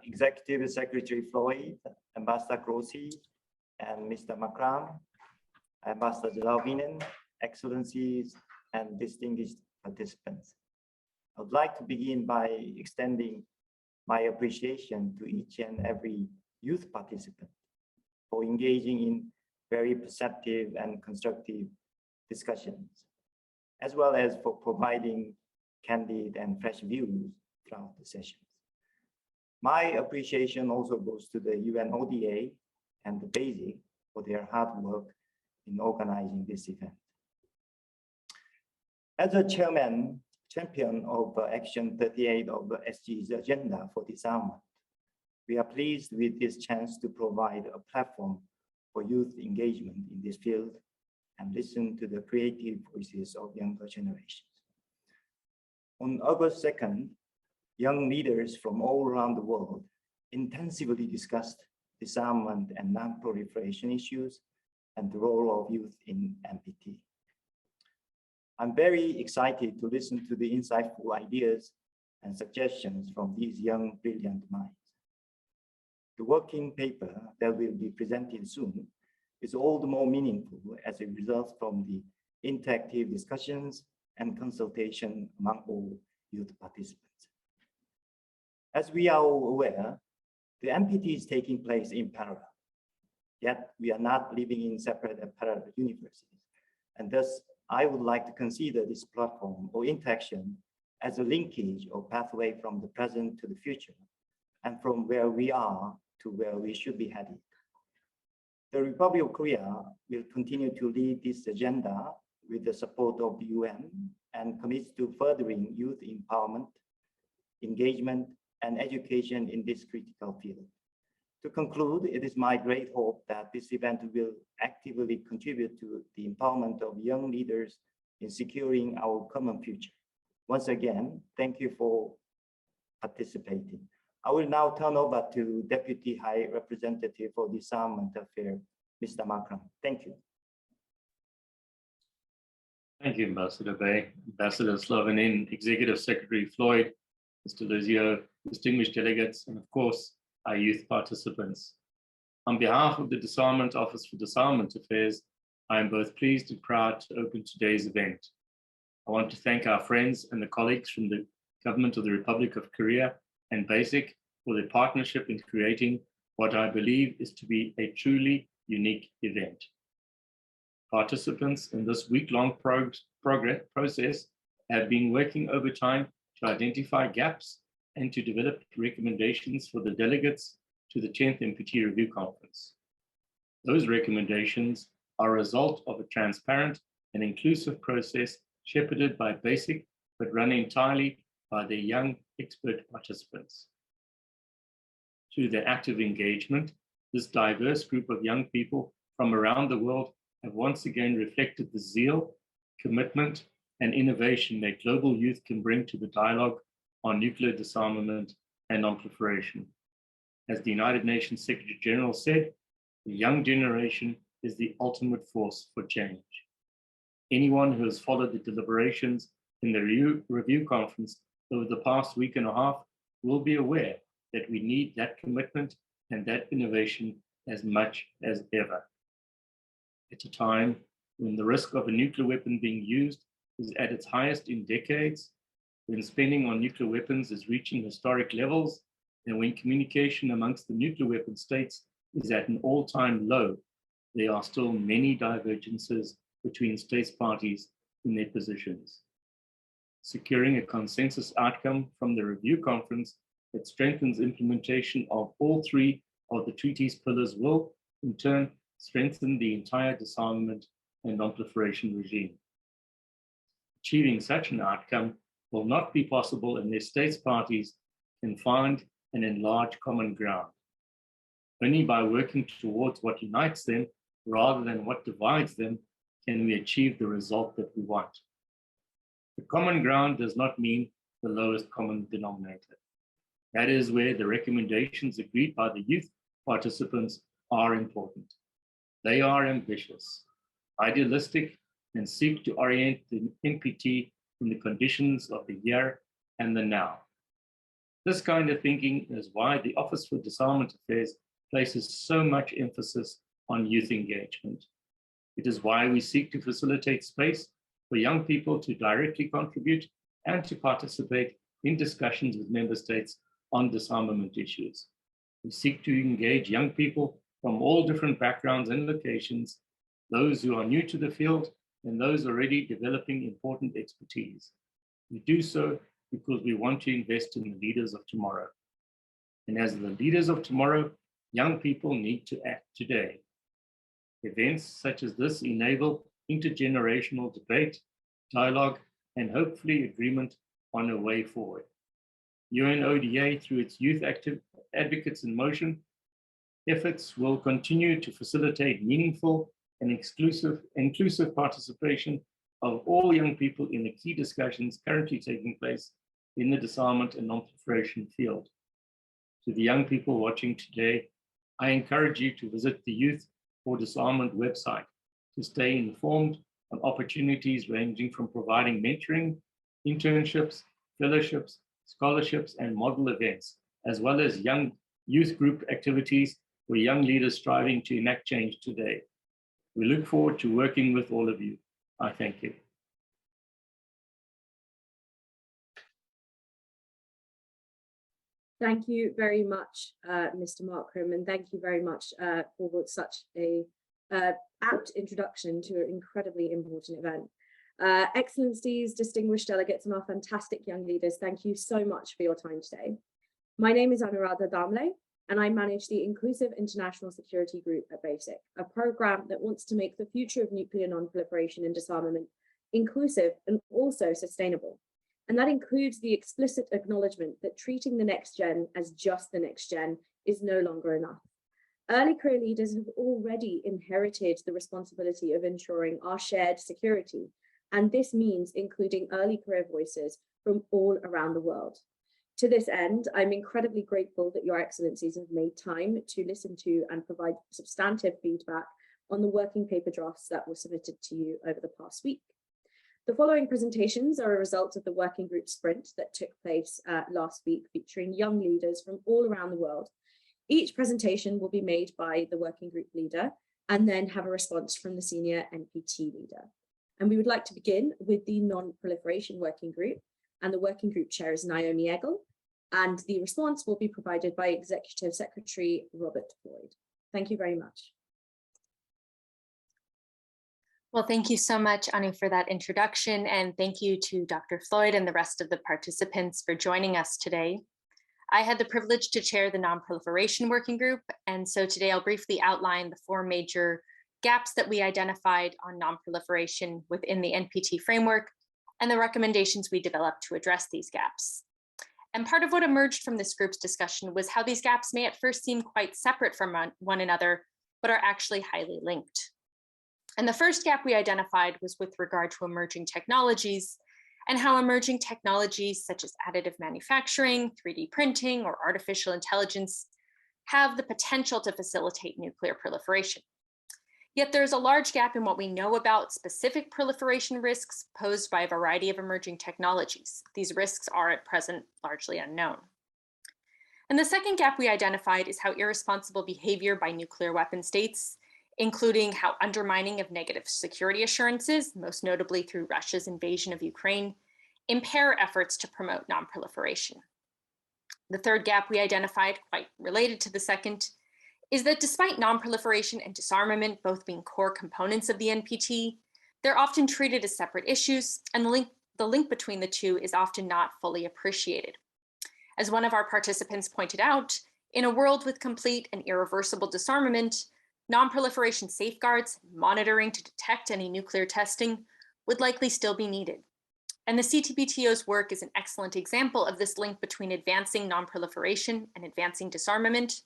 Executive Secretary FLOYD, Ambassador GROSSI, and Mr. MARKRAM, Ambassador Jongin, Excellencies, and distinguished participants. I would like to begin by extending my appreciation to each and every youth participant for engaging in very perceptive and constructive discussions, as well as for providing candid and fresh views throughout the sessions. My appreciation also goes to the UNODA and the BASIC for their hard work in organizing this event. As a champion of Action 38 of the SG's agenda for disarmament, we are pleased with this chance to provide a platform for youth engagement in this field and listen to the creative voices of younger generations. On August 2nd, young leaders from all around the world intensively discussed disarmament and non-proliferation issues and the role of youth in NPT. I'm very excited to listen to the insightful ideas and suggestions from these young, brilliant minds. The working paper that will be presented soon is all the more meaningful as it results from the interactive discussions and consultation among all youth participants. As we are all aware, the NPT is taking place in parallel, yet we are not living in separate and parallel universes, and thus I would like to consider this platform or interaction as a linkage or pathway from the present to the future, and from where we are to where we should be headed. The Republic of Korea will continue to lead this agenda with the support of the UN and commits to furthering youth empowerment, engagement, and education in this critical field. To conclude, it is my great hope that this event will actively contribute to the empowerment of young leaders in securing our common future. Once again, thank you for participating. I will now turn over to Deputy High Representative for Disarmament Affairs, Mr. MARKRAM. Thank you. Thank you, Ambassador Bay, Ambassador Slovenin, Executive Secretary FLOYD, Mr. ZHOU, distinguished delegates, and of course, our youth participants. On behalf of the Disarmament Office for Disarmament Affairs, I am both pleased and proud to open today's event. I want to thank our friends and the colleagues from the Government of the Republic of Korea and BASIC for their partnership in creating what I believe is to be a truly unique event. Participants in this week-long process have been working overtime to identify gaps and to develop recommendations for the delegates to the 10th NPT Review Conference. Those recommendations are a result of a transparent and inclusive process shepherded by BASIC, but run entirely by their young expert participants. Through their active engagement, this diverse group of young people from around the world have once again reflected the zeal, commitment, and innovation that global youth can bring to the dialogue on nuclear disarmament and non-proliferation. As the United Nations Secretary General said, the young generation is the ultimate force for change. Anyone who has followed the deliberations in the review conference over the past week and a half will be aware that we need that commitment and that innovation as much as ever. At a time when the risk of a nuclear weapon being used is at its highest in decades, when spending on nuclear weapons is reaching historic levels, and when communication amongst the nuclear weapon states is at an all-time low, there are still many divergences between states parties in their positions. Securing a consensus outcome from the review conference that strengthens implementation of all three of the treaty's pillars will, in turn, strengthen the entire disarmament and non-proliferation regime. Achieving such an outcome will not be possible unless states parties can find and enlarge common ground. Only by working towards what unites them rather than what divides them can we achieve the result that we want. The common ground does not mean the lowest common denominator. That is where the recommendations agreed by the youth participants are important. They are ambitious, idealistic, and seek to orient the NPT in the conditions of the here and the now. This kind of thinking is why the Office for Disarmament Affairs places so much emphasis on youth engagement. It is why we seek to facilitate space for young people to directly contribute and to participate in discussions with member states on disarmament issues. We seek to engage young people from all different backgrounds and locations, those who are new to the field and those already developing important expertise. We do so because we want to invest in the leaders of tomorrow. And as the leaders of tomorrow, young people need to act today. Events such as this enable intergenerational debate, dialogue, and hopefully agreement on a way forward. UNODA, through its Youth Advocates in Motion efforts, will continue to facilitate meaningful and inclusive participation of all young people in the key discussions currently taking place in the disarmament and non-proliferation field. To the young people watching today, I encourage you to visit the Youth for Disarmament website to stay informed on opportunities ranging from providing mentoring, internships, fellowships, scholarships, and model events, as well as young youth group activities for young leaders striving to enact change today. We look forward to working with all of you. I thank you. Thank you very much, Mr. MARKRAM, and thank you very much for such a apt introduction to an incredibly important event. Excellencies, distinguished delegates, and our fantastic young leaders, thank you so much for your time today. My name is Anuradha Damle, and I manage the Inclusive International Security Group at BASIC, a program that wants to make the future of nuclear non-proliferation and disarmament inclusive and also sustainable. And that includes the explicit acknowledgement that treating the next gen as just the next gen is no longer enough. Early career leaders have already inherited the responsibility of ensuring our shared security, and this means including early career voices from all around the world. To this end, I'm incredibly grateful that Your Excellencies have made time to listen to and provide substantive feedback on the working paper drafts that were submitted to you over the past week. The following presentations are a result of the working group sprint that took place last week, featuring young leaders from all around the world. Each presentation will be made by the working group leader and then have a response from the senior NPT leader. And we would like to begin with the non-proliferation working group, and the working group chair is Naomi EGEL, and the response will be provided by Executive Secretary Robert FLOYD. Thank you very much. Well, thank you so much, Anu, for that introduction, and thank you to Dr. FLOYD and the rest of the participants for joining us today. I had the privilege to chair the Non-Proliferation Working Group, and so today I'll briefly outline the 4 major gaps that we identified on non-proliferation within the NPT framework and the recommendations we developed to address these gaps. And part of what emerged from this group's discussion was how these gaps may at first seem quite separate from one another, but are actually highly linked. And the first gap we identified was with regard to emerging technologies and how emerging technologies such as additive manufacturing, 3D printing, or artificial intelligence have the potential to facilitate nuclear proliferation. Yet there's a large gap in what we know about specific proliferation risks posed by a variety of emerging technologies. These risks are at present largely unknown. And the second gap we identified is how irresponsible behavior by nuclear weapon states, including how undermining of negative security assurances, most notably through Russia's invasion of Ukraine, impair efforts to promote non-proliferation. The third gap we identified, quite related to the second, is that despite non-proliferation and disarmament both being core components of the NPT, they're often treated as separate issues, and the link between the two is often not fully appreciated. As one of our participants pointed out, in a world with complete and irreversible disarmament, non-proliferation safeguards, monitoring to detect any nuclear testing would likely still be needed. And the CTBTO's work is an excellent example of this link between advancing non-proliferation and advancing disarmament.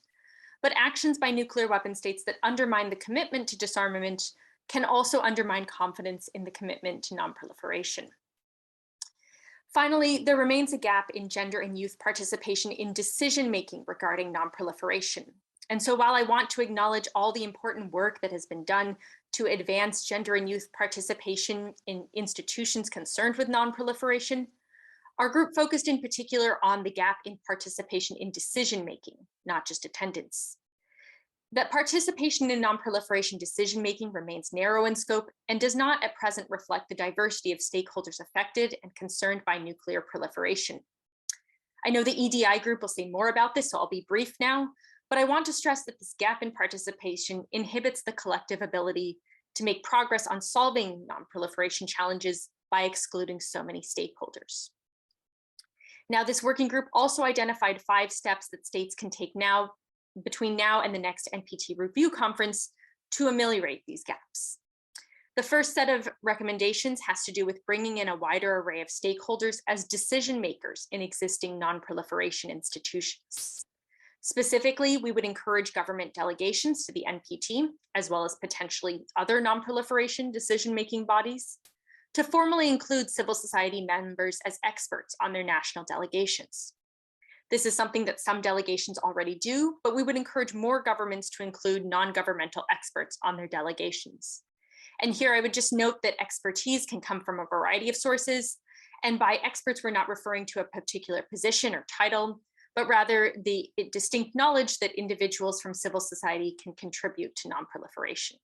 But actions by nuclear weapon states that undermine the commitment to disarmament can also undermine confidence in the commitment to non-proliferation. Finally, there remains a gap in gender and youth participation in decision-making regarding non-proliferation. And so while I want to acknowledge all the important work that has been done to advance gender and youth participation in institutions concerned with non-proliferation, Our group focused in particular on the gap in participation in decision-making, not just attendance. That participation in non-proliferation decision-making remains narrow in scope and does not at present reflect the diversity of stakeholders affected and concerned by nuclear proliferation. I know the EDI group will say more about this, so I'll be brief now, but I want to stress that this gap in participation inhibits the collective ability to make progress on solving non-proliferation challenges by excluding so many stakeholders. Now, this working group also identified 5 steps that states can take now between now and the next NPT Review Conference to ameliorate these gaps. The first set of recommendations has to do with bringing in a wider array of stakeholders as decision makers in existing non-proliferation institutions. Specifically, we would encourage government delegations to the NPT, as well as potentially other non-proliferation decision-making bodies, to formally include civil society members as experts on their national delegations. This is something that some delegations already do, but we would encourage more governments to include non-governmental experts on their delegations. And here I would just note that expertise can come from a variety of sources. And by experts, we're not referring to a particular position or title, but rather the distinct knowledge that individuals from civil society can contribute to non-proliferation.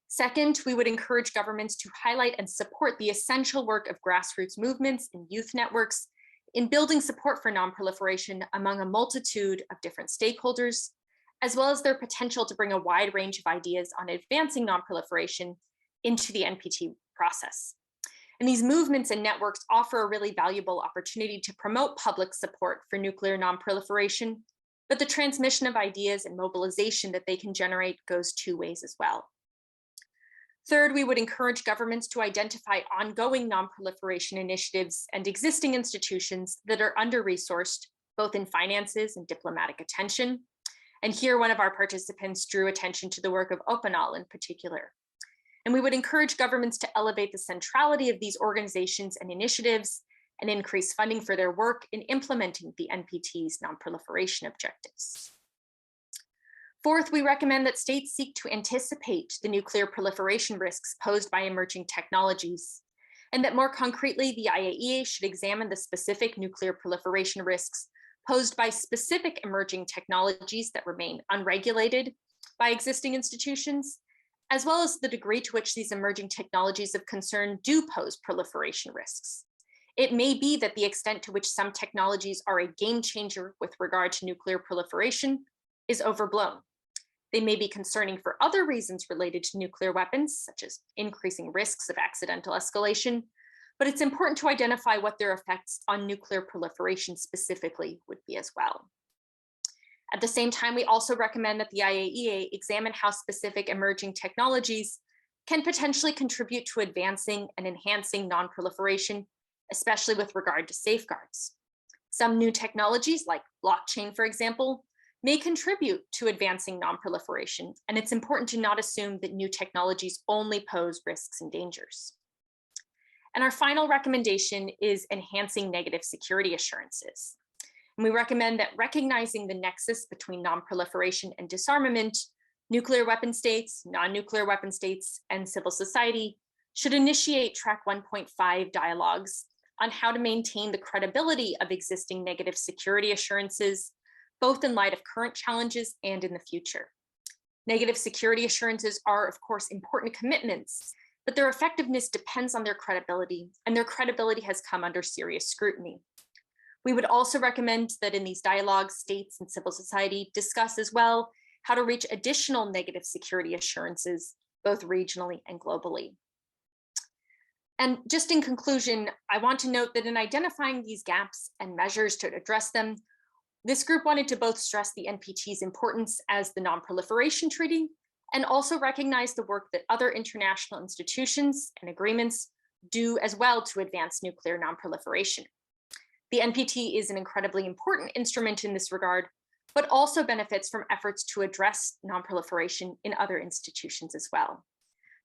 Second, we would encourage governments to highlight and support the essential work of grassroots movements and youth networks in building support for non-proliferation among a multitude of different stakeholders, as well as their potential to bring a wide range of ideas on advancing non-proliferation into the NPT process. And these movements and networks offer a really valuable opportunity to promote public support for nuclear non-proliferation, but the transmission of ideas and mobilization that they can generate goes 2 ways as well. Third, we would encourage governments to identify ongoing non-proliferation initiatives and existing institutions that are under-resourced, both in finances and diplomatic attention. And here, one of our participants drew attention to the work of OPANAL in particular. And we would encourage governments to elevate the centrality of these organizations and initiatives and increase funding for their work in implementing the NPT's non-proliferation objectives. Fourth, we recommend that states seek to anticipate the nuclear proliferation risks posed by emerging technologies, and that more concretely, the IAEA should examine the specific nuclear proliferation risks posed by specific emerging technologies that remain unregulated by existing institutions, as well as the degree to which these emerging technologies of concern do pose proliferation risks. It may be that the extent to which some technologies are a game changer with regard to nuclear proliferation is overblown. They may be concerning for other reasons related to nuclear weapons, such as increasing risks of accidental escalation, but it's important to identify what their effects on nuclear proliferation specifically would be as well. At the same time, we also recommend that the IAEA examine how specific emerging technologies can potentially contribute to advancing and enhancing non-proliferation, especially with regard to safeguards. Some new technologies, like blockchain, for example, may contribute to advancing non-proliferation, and it's important to not assume that new technologies only pose risks and dangers. And our final recommendation is enhancing negative security assurances. And we recommend that recognizing the nexus between non-proliferation and disarmament, nuclear weapon states, non-nuclear weapon states, and civil society should initiate track 1.5 dialogues on how to maintain the credibility of existing negative security assurances, both in light of current challenges and in the future. Negative security assurances are, of course, important commitments, but their effectiveness depends on their credibility, and their credibility has come under serious scrutiny. We would also recommend that in these dialogues, states and civil society discuss as well how to reach additional negative security assurances, both regionally and globally. And just in conclusion, I want to note that in identifying these gaps and measures to address them, this group wanted to both stress the NPT's importance as the Non-Proliferation Treaty and also recognize the work that other international institutions and agreements do as well to advance nuclear non-proliferation. The NPT is an incredibly important instrument in this regard, but also benefits from efforts to address non-proliferation in other institutions as well.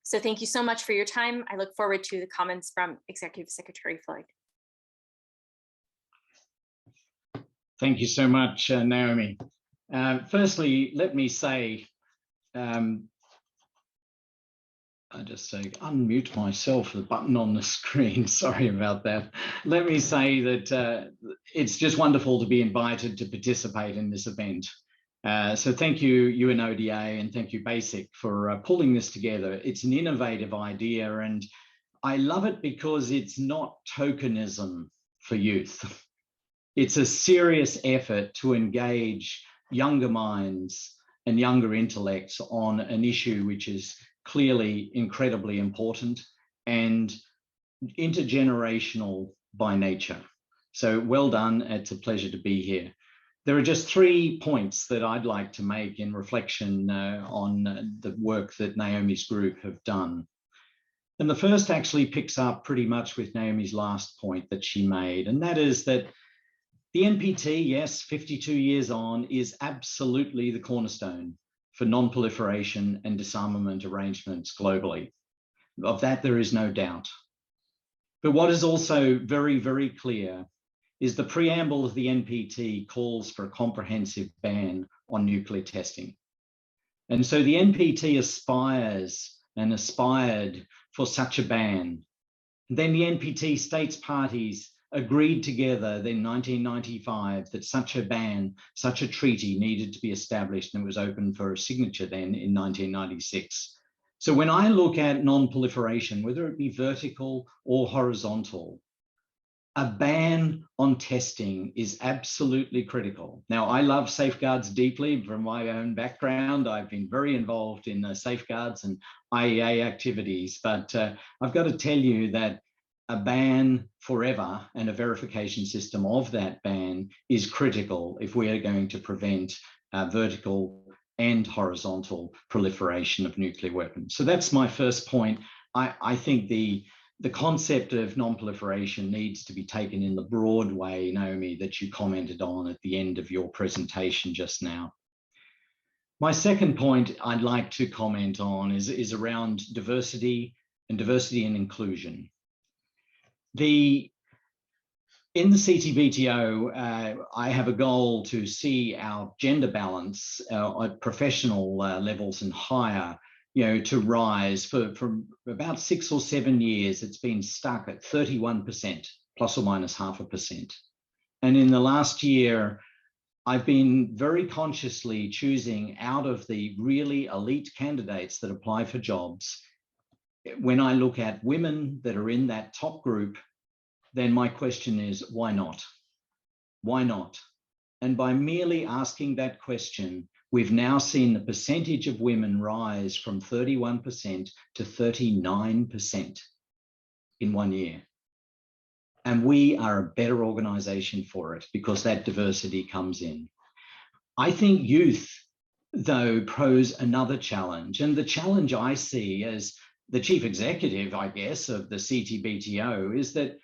So thank you so much for your time. I look forward to the comments from Executive Secretary FLOYD. Thank you so much, Naomi. Firstly, let me say, I just say unmute myself, the button on the screen. Sorry about that. Let me say that it's just wonderful to be invited to participate in this event. So thank you, UNODA, and thank you, BASIC, for pulling this together. It's an innovative idea, and I love it because it's not tokenism for youth. It's a serious effort to engage younger minds and younger intellects on an issue which is clearly incredibly important and intergenerational by nature. So well done. It's a pleasure to be here. There are just 3 points that I'd like to make in reflection on the work that Naomi's group have done. And the first actually picks up pretty much with Naomi's last point that she made, and that is that the NPT, yes, 52 years on, is absolutely the cornerstone for non-proliferation and disarmament arrangements globally. Of that, there is no doubt. But what is also very, very clear is the preamble of the NPT calls for a comprehensive ban on nuclear testing. And so the NPT aspires and aspired for such a ban. Then the NPT states parties agreed together in 1995 that such a ban, such a treaty needed to be established, and it was open for a signature then in 1996. So when I look at non-proliferation, whether it be vertical or horizontal, a ban on testing is absolutely critical. Now, I love safeguards deeply from my own background. I've been very involved in safeguards and IAEA activities, but I've got to tell you that a ban forever and a verification system of that ban is critical if we are going to prevent vertical and horizontal proliferation of nuclear weapons. So that's my first point. I think the concept of non-proliferation needs to be taken in the broad way, Naomi, that you commented on at the end of your presentation just now. My second point I'd like to comment on is around diversity and inclusion. In the CTBTO, I have a goal to see our gender balance at professional levels and higher, to rise. From about 6 or 7 years, it's been stuck at 31%, plus or minus 0.5%. And in the last year, I've been very consciously choosing out of the really elite candidates that apply for jobs. When I look at women that are in that top group, then my question is, why not? Why not? And by merely asking that question, we've now seen the percentage of women rise from 31% to 39% in 1 year. And we are a better organization for it because that diversity comes in. I think youth, though, pose another challenge. And the challenge I see as the chief executive, I guess, of the CTBTO is that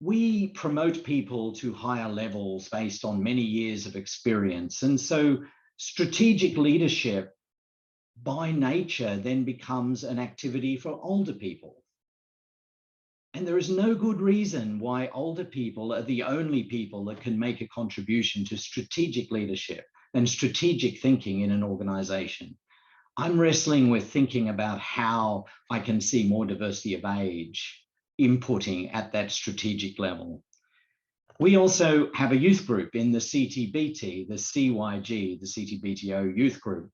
we promote people to higher levels based on many years of experience. And so strategic leadership by nature then becomes an activity for older people. And there is no good reason why older people are the only people that can make a contribution to strategic leadership and strategic thinking in an organization. I'm wrestling with thinking about how I can see more diversity of age inputting at that strategic level. We also have a youth group in the CTBT, the CYG, the CTBTO youth group.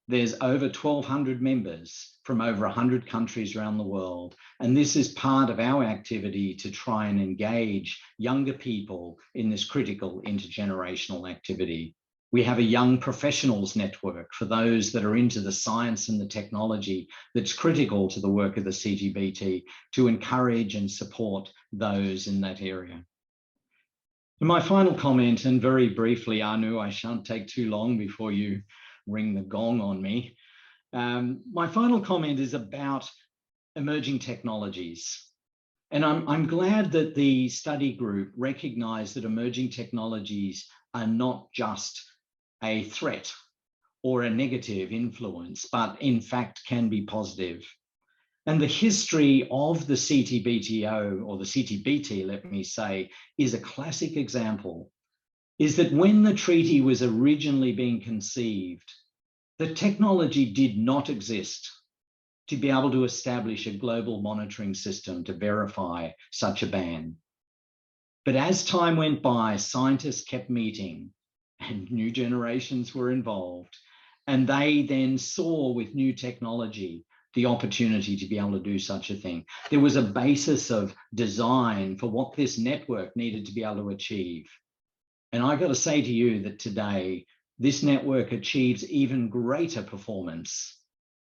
There's over 1,200 members from over 100 countries around the world. And this is part of our activity to try and engage younger people in this critical intergenerational activity. We have a young professionals network for those that are into the science and the technology that's critical to the work of the CTBT to encourage and support those in that area. And my final comment, and very briefly, Anu, I shan't take too long before you ring the gong on me. My final comment is about emerging technologies. And I'm glad that the study group recognized that emerging technologies are not just a threat or a negative influence, but in fact can be positive. And the history of the CTBTO, or the CTBT, let me say, is a classic example, is that when the treaty was originally being conceived, the technology did not exist. to be able to establish a global monitoring system to verify such a ban. But as time went by, scientists kept meeting and new generations were involved. And they then saw with new technology the opportunity to be able to do such a thing. There was a basis of design for what this network needed to be able to achieve. And I got to say to you that today, this network achieves even greater performance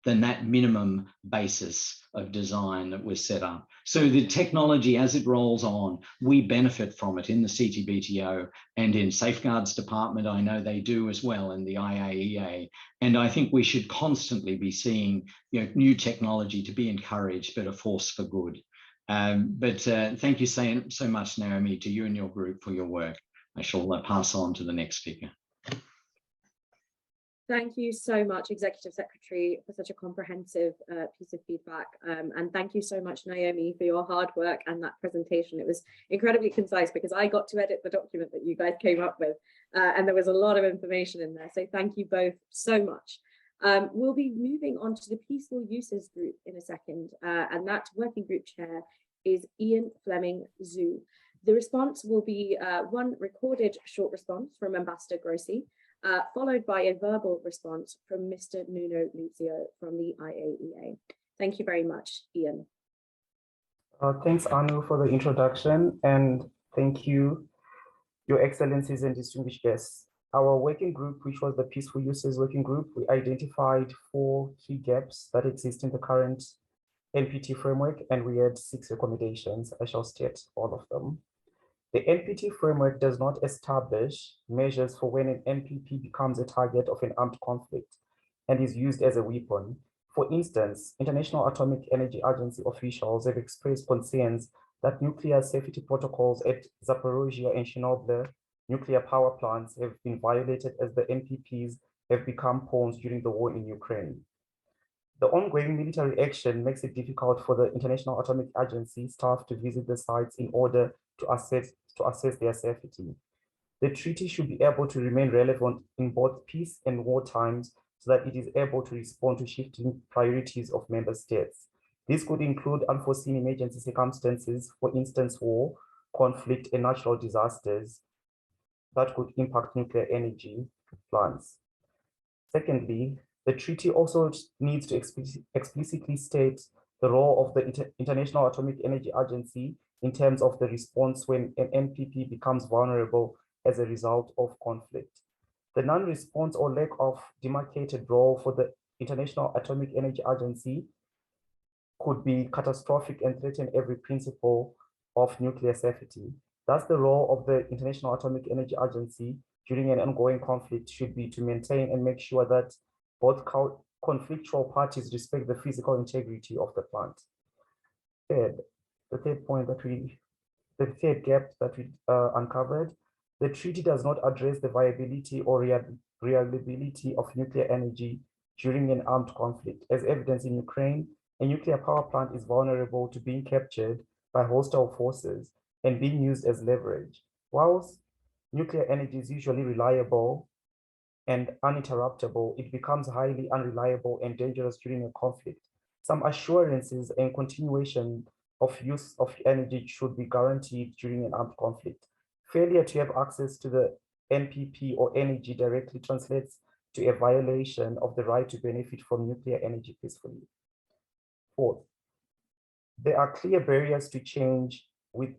than that minimum basis of design that was set up. So the technology, as it rolls on, we benefit from it in the CTBTO and in Safeguards Department. I know they do as well in the IAEA. And I think we should constantly be seeing new technology to be encouraged, but a force for good. Thank you so much, Naomi, to you and your group for your work. I shall pass on to the next speaker. Thank you so much, Executive Secretary, for such a comprehensive piece of feedback. And thank you so much, Naomi, for your hard work and that presentation. It was incredibly concise because I got to edit the document that you guys came up with, and there was a lot of information in there. So thank you both so much. We'll be moving on to the Peaceful Uses Group in a second, and that working group chair is Ian Fleming, ZHOU. The response will be one recorded short response from Ambassador GROSSI, followed by a verbal response from Mr. Nuno Luzio from the IAEA. Thank you very much, Ian. Thanks, Anu, for the introduction, and thank you, Your Excellencies and distinguished guests. Our working group, which was the Peaceful Uses Working Group, we identified 4 key gaps that exist in the current NPT framework, and we had 6 recommendations. I shall state all of them. The NPT framework does not establish measures for when an NPP becomes a target of an armed conflict and is used as a weapon. For instance, International Atomic Energy Agency officials have expressed concerns that nuclear safety protocols at Zaporozhye and Chernobyl nuclear power plants have been violated as the NPPs have become pawns during the war in Ukraine. The ongoing military action makes it difficult for the International Atomic Agency staff to visit the sites in order to assess their safety. The treaty should be able to remain relevant in both peace and war times so that it is able to respond to shifting priorities of member states. This could include unforeseen emergency circumstances, for instance, war, conflict, and natural disasters that could impact nuclear energy plants. Secondly, the treaty also needs to explicitly state the role of the International Atomic Energy Agency in terms of the response when an NPP becomes vulnerable as a result of conflict. The non-response or lack of demarcated role for the International Atomic Energy Agency could be catastrophic and threaten every principle of nuclear safety. Thus, the role of the International Atomic Energy Agency during an ongoing conflict should be to maintain and make sure that both conflictual parties respect the physical integrity of the plant. The third gap that we uncovered, the treaty does not address the viability or reliability of nuclear energy during an armed conflict. As evidence in Ukraine, a nuclear power plant is vulnerable to being captured by hostile forces and being used as leverage. Whilst nuclear energy is usually reliable and uninterruptible, it becomes highly unreliable and dangerous during a conflict. Some assurances and continuation of use of energy should be guaranteed during an armed conflict. Failure to have access to the NPP or energy directly translates to a violation of the right to benefit from nuclear energy peacefully. Fourth, there are clear barriers to change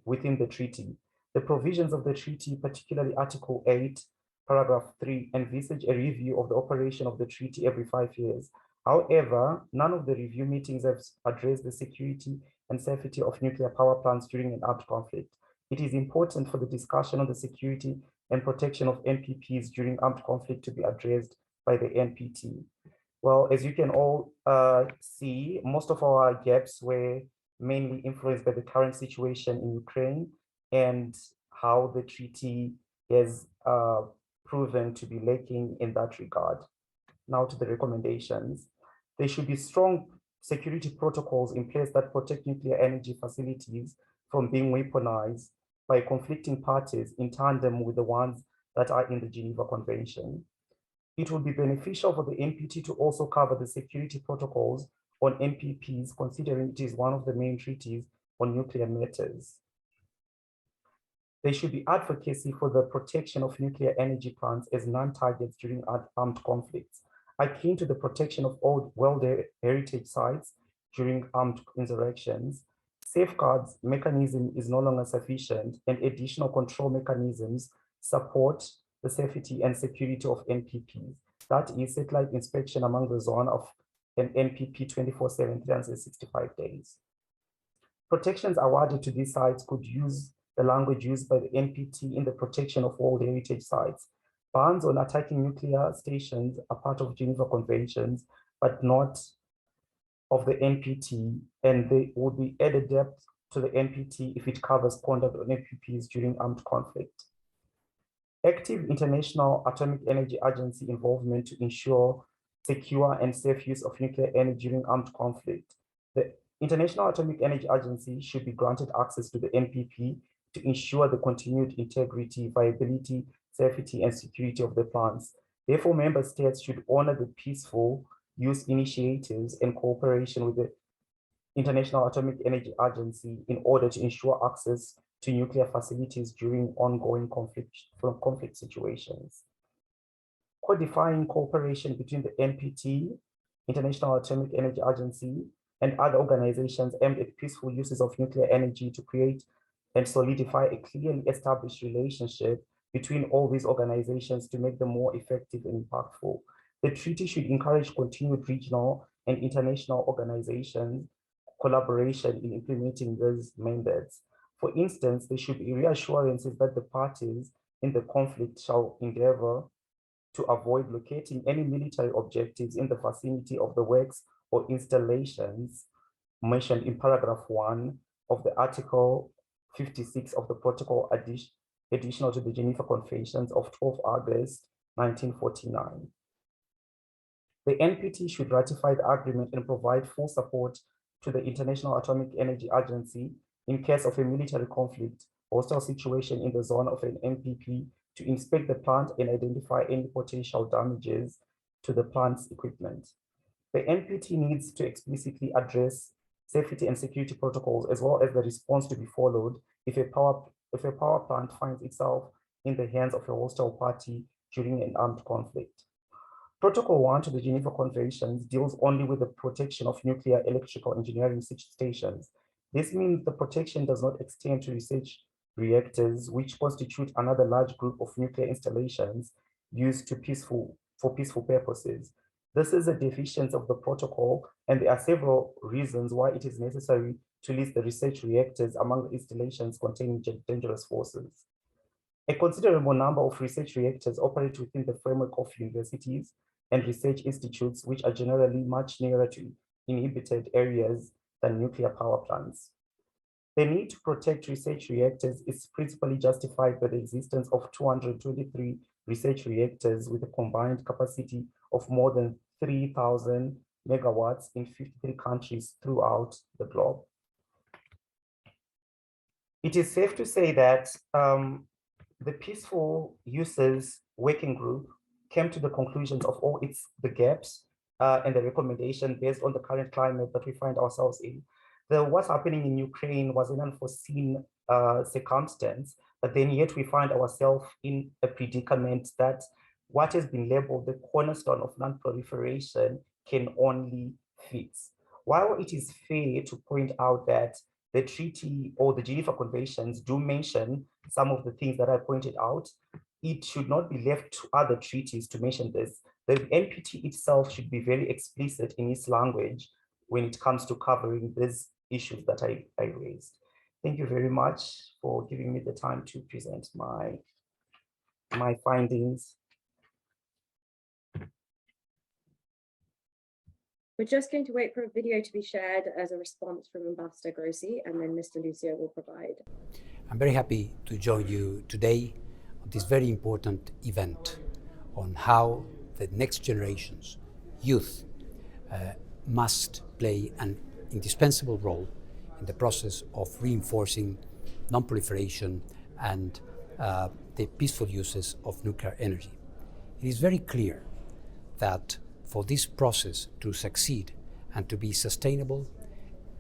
within the treaty. The provisions of the treaty, particularly Article 8, Paragraph 3, envisage a review of the operation of the treaty every 5 years. However, none of the review meetings have addressed the security and safety of nuclear power plants during an armed conflict. It is important for the discussion on the security and protection of NPPs during armed conflict to be addressed by the NPT. Well, as you can all see, most of our gaps were mainly influenced by the current situation in Ukraine and how the treaty has proven to be lacking in that regard. Now to the recommendations. There should be strong security protocols in place that protect nuclear energy facilities from being weaponized by conflicting parties in tandem with the ones that are in the Geneva Convention. It would be beneficial for the NPT to also cover the security protocols on NPPs, considering it is one of the main treaties on nuclear matters. There should be advocacy for the protection of nuclear energy plants as non-targets during armed conflicts, akin to the protection of old World Heritage sites during armed insurrections. Safeguards mechanism is no longer sufficient, and additional control mechanisms support the safety and security of NPPs. That is satellite inspection among the zone of an NPP 24/7, 365 days. Protections awarded to these sites could use the language used by the NPT in the protection of World Heritage sites. Bans on attacking nuclear stations are part of Geneva Conventions, but not of the NPT, and they would be added depth to the NPT if it covers conduct on NPPs during armed conflict. Active International Atomic Energy Agency involvement to ensure secure and safe use of nuclear energy during armed conflict. The International Atomic Energy Agency should be granted access to the NPP to ensure the continued integrity, viability, safety, and security of the plants. Therefore, member states should honor the peaceful use initiatives and cooperation with the International Atomic Energy Agency in order to ensure access to nuclear facilities during ongoing conflict situations. Codifying cooperation between the NPT, International Atomic Energy Agency, and other organizations aimed at peaceful uses of nuclear energy to create and solidify a clearly established relationship between all these organizations to make them more effective and impactful. The treaty should encourage continued regional and international organizations collaboration in implementing these mandates. For instance, there should be reassurances that the parties in the conflict shall endeavor to avoid locating any military objectives in the vicinity of the works or installations mentioned in paragraph 1 of the Article 56 of the Protocol additional to the Geneva Conventions of 12 August 1949. The NPT should ratify the agreement and provide full support to the International Atomic Energy Agency in case of a military conflict or hostile situation in the zone of an NPP to inspect the plant and identify any potential damages to the plant's equipment. The NPT needs to explicitly address safety and security protocols, as well as the response to be followed if a power plant finds itself in the hands of a hostile party during an armed conflict. Protocol 1 to the Geneva Conventions deals only with the protection of nuclear electrical engineering stations. This means the protection does not extend to research reactors, which constitute another large group of nuclear installations used for peaceful purposes. This is a deficiency of the protocol, and there are several reasons why it is necessary to list the research reactors among the installations containing dangerous forces. A considerable number of research reactors operate within the framework of universities and research institutes, which are generally much nearer to inhabited areas than nuclear power plants. The need to protect research reactors is principally justified by the existence of 223 research reactors with a combined capacity of more than 3,000 megawatts in 53 countries throughout the globe. It is safe to say that the Peaceful Uses Working Group came to the conclusions of all the gaps and the recommendation based on the current climate that we find ourselves in. What's happening in Ukraine was an unforeseen circumstance, but then yet we find ourselves in a predicament that what has been labeled the cornerstone of non-proliferation can only fix. While it is fair to point out that the treaty or the Geneva Conventions do mention some of the things that I pointed out, it should not be left to other treaties to mention this. The NPT itself should be very explicit in its language when it comes to covering these issues that I raised. Thank you very much for giving me the time to present my findings. We're just going to wait for a video to be shared as a response from Ambassador GROSSI, and then Mr. Lucio will provide. I'm very happy to join you today on this very important event on how the next generation's youth must play an indispensable role in the process of reinforcing non-proliferation and the peaceful uses of nuclear energy. It is very clear that for this process to succeed and to be sustainable,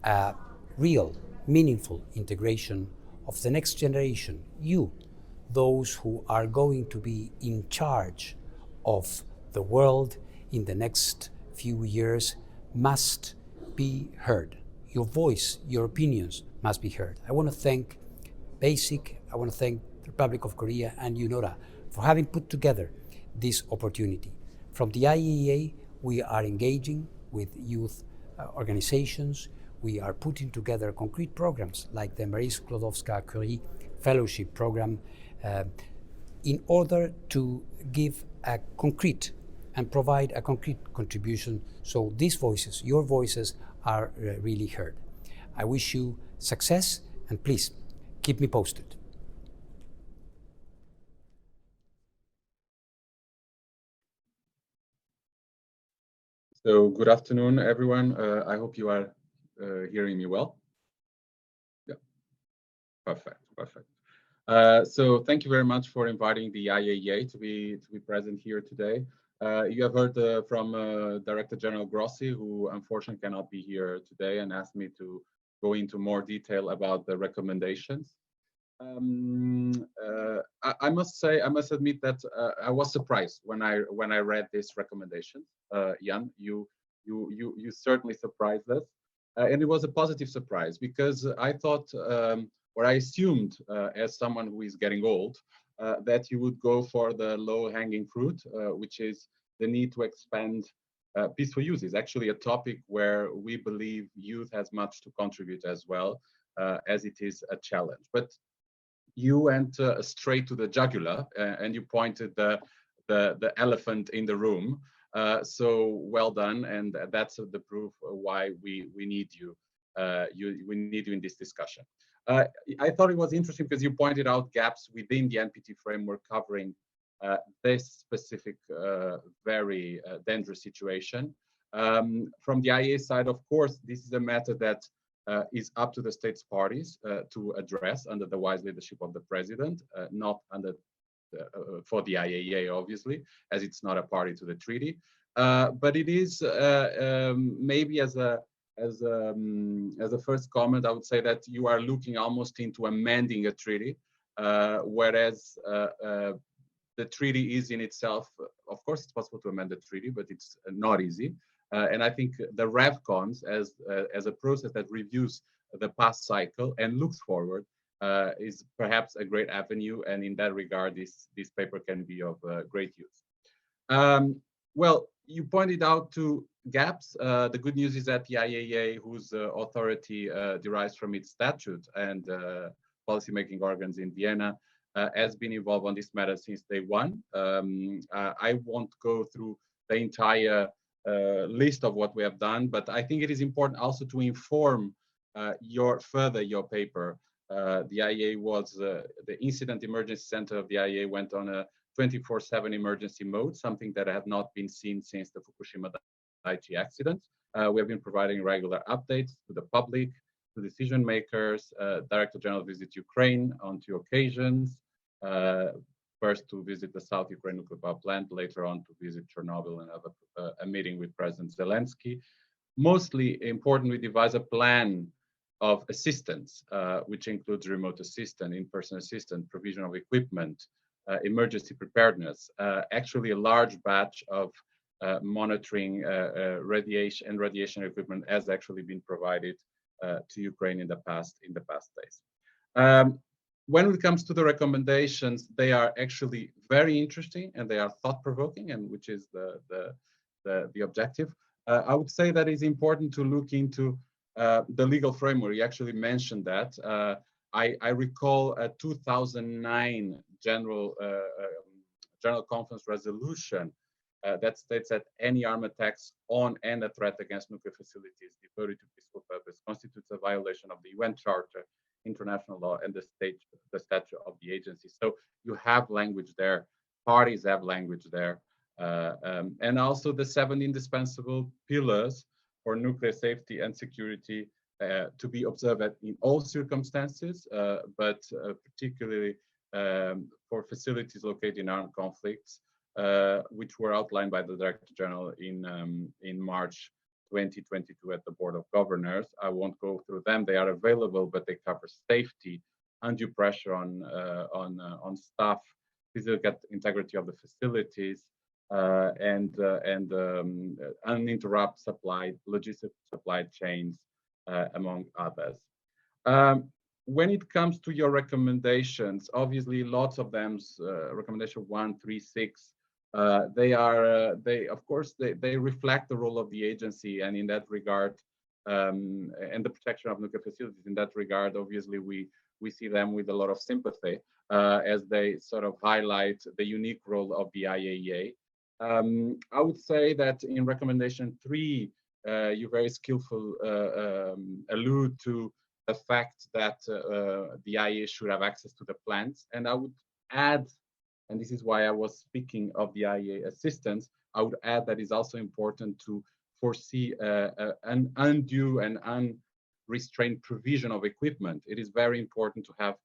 a real, meaningful integration of the next generation, you, those who are going to be in charge of the world in the next few years, must be heard. Your voice, your opinions must be heard. I want to thank BASIC, I want to thank the Republic of Korea and UNODA for having put together this opportunity. From the IAEA, we are engaging with youth organizations. We are putting together concrete programs like the Marie Skłodowska-Curie Fellowship Program in order to give a concrete and provide a concrete contribution so these voices, your voices, are really heard. I wish you success, and please keep me posted. So good afternoon, everyone. I hope you are hearing me well. Yeah, perfect. So thank you very much for inviting the IAEA to be present here today. You have heard from Director General Grossi, who unfortunately cannot be here today, and asked me to go into more detail about the recommendations. I must admit that I was surprised when I read this recommendation. Jan, you certainly surprised us, and it was a positive surprise because I thought, or I assumed, as someone who is getting old, that you would go for the low-hanging fruit, which is the need to expand peaceful use. Is actually a topic where we believe youth has much to contribute as well, as it is a challenge. But you went straight to the jugular, and you pointed the elephant in the room. So well done, and that's the proof why we need you. We need you in this discussion. I thought it was interesting because you pointed out gaps within the NPT framework covering this specific very dangerous situation. From the IAEA side, of course, this is a matter that is up to the states parties to address under the wise leadership of the president, not under for the IAEA, obviously, as it's not a party to the treaty. But it is maybe as a first comment, I would say that you are looking almost into amending a treaty, whereas the treaty is in itself, of course, it's possible to amend the treaty, but it's not easy. And I think the RevCons, as a process that reviews the past cycle and looks forward, is perhaps a great avenue. And in that regard, this paper can be of great use. Well, you pointed out two gaps. The good news is that the IAEA, whose authority derives from its statute and policymaking organs in Vienna, has been involved on this matter since day one. I won't go through the entire list of what we have done, but I think it is important also to inform your paper. The IAEA was the Incident Emergency Center of the IAEA went on a 24/7 emergency mode, something that had not been seen since the Fukushima Daiichi accident. We have been providing regular updates to the public, to decision makers. Director General visit Ukraine on 2 occasions. First to visit the South Ukraine nuclear power plant, later on to visit Chernobyl and have a meeting with President Zelensky. Mostly important, we devise a plan of assistance, which includes remote assistance, in-person assistance, provision of equipment, emergency preparedness. Actually, a large batch of monitoring radiation equipment has actually been provided to Ukraine in the past days. When it comes to the recommendations, they are actually very interesting and they are thought-provoking, and which is the objective. I would say that it's important to look into the legal framework. You actually mentioned that. I recall a 2009 General Conference resolution that states that any armed attacks on and a threat against nuclear facilities devoted to peaceful purpose constitutes a violation of the UN Charter, international law, and the statute of the agency. So you have language there, parties have language there, and also the 7 indispensable pillars for nuclear safety and security to be observed in all circumstances, but particularly for facilities located in armed conflicts, which were outlined by the Director General in March 2022 at the Board of Governors. I won't go through them; they are available, but they cover safety, undue pressure on staff, physical integrity of the facilities, and uninterrupted logistic supply chains, among others. When it comes to your recommendations, obviously lots of them, recommendation 1, 3, 6, they of course reflect the role of the agency, and in that regard, and the protection of nuclear facilities. In that regard, obviously we see them with a lot of sympathy, as they sort of highlight the unique role of the IAEA. I would say that in recommendation 3, you very skillful allude to the fact that the IAEA should have access to the plants, and I would add, and this is why I was speaking of the IAEA assistance, I would add that it's also important to foresee an undue and unrestrained provision of equipment. It is very important to have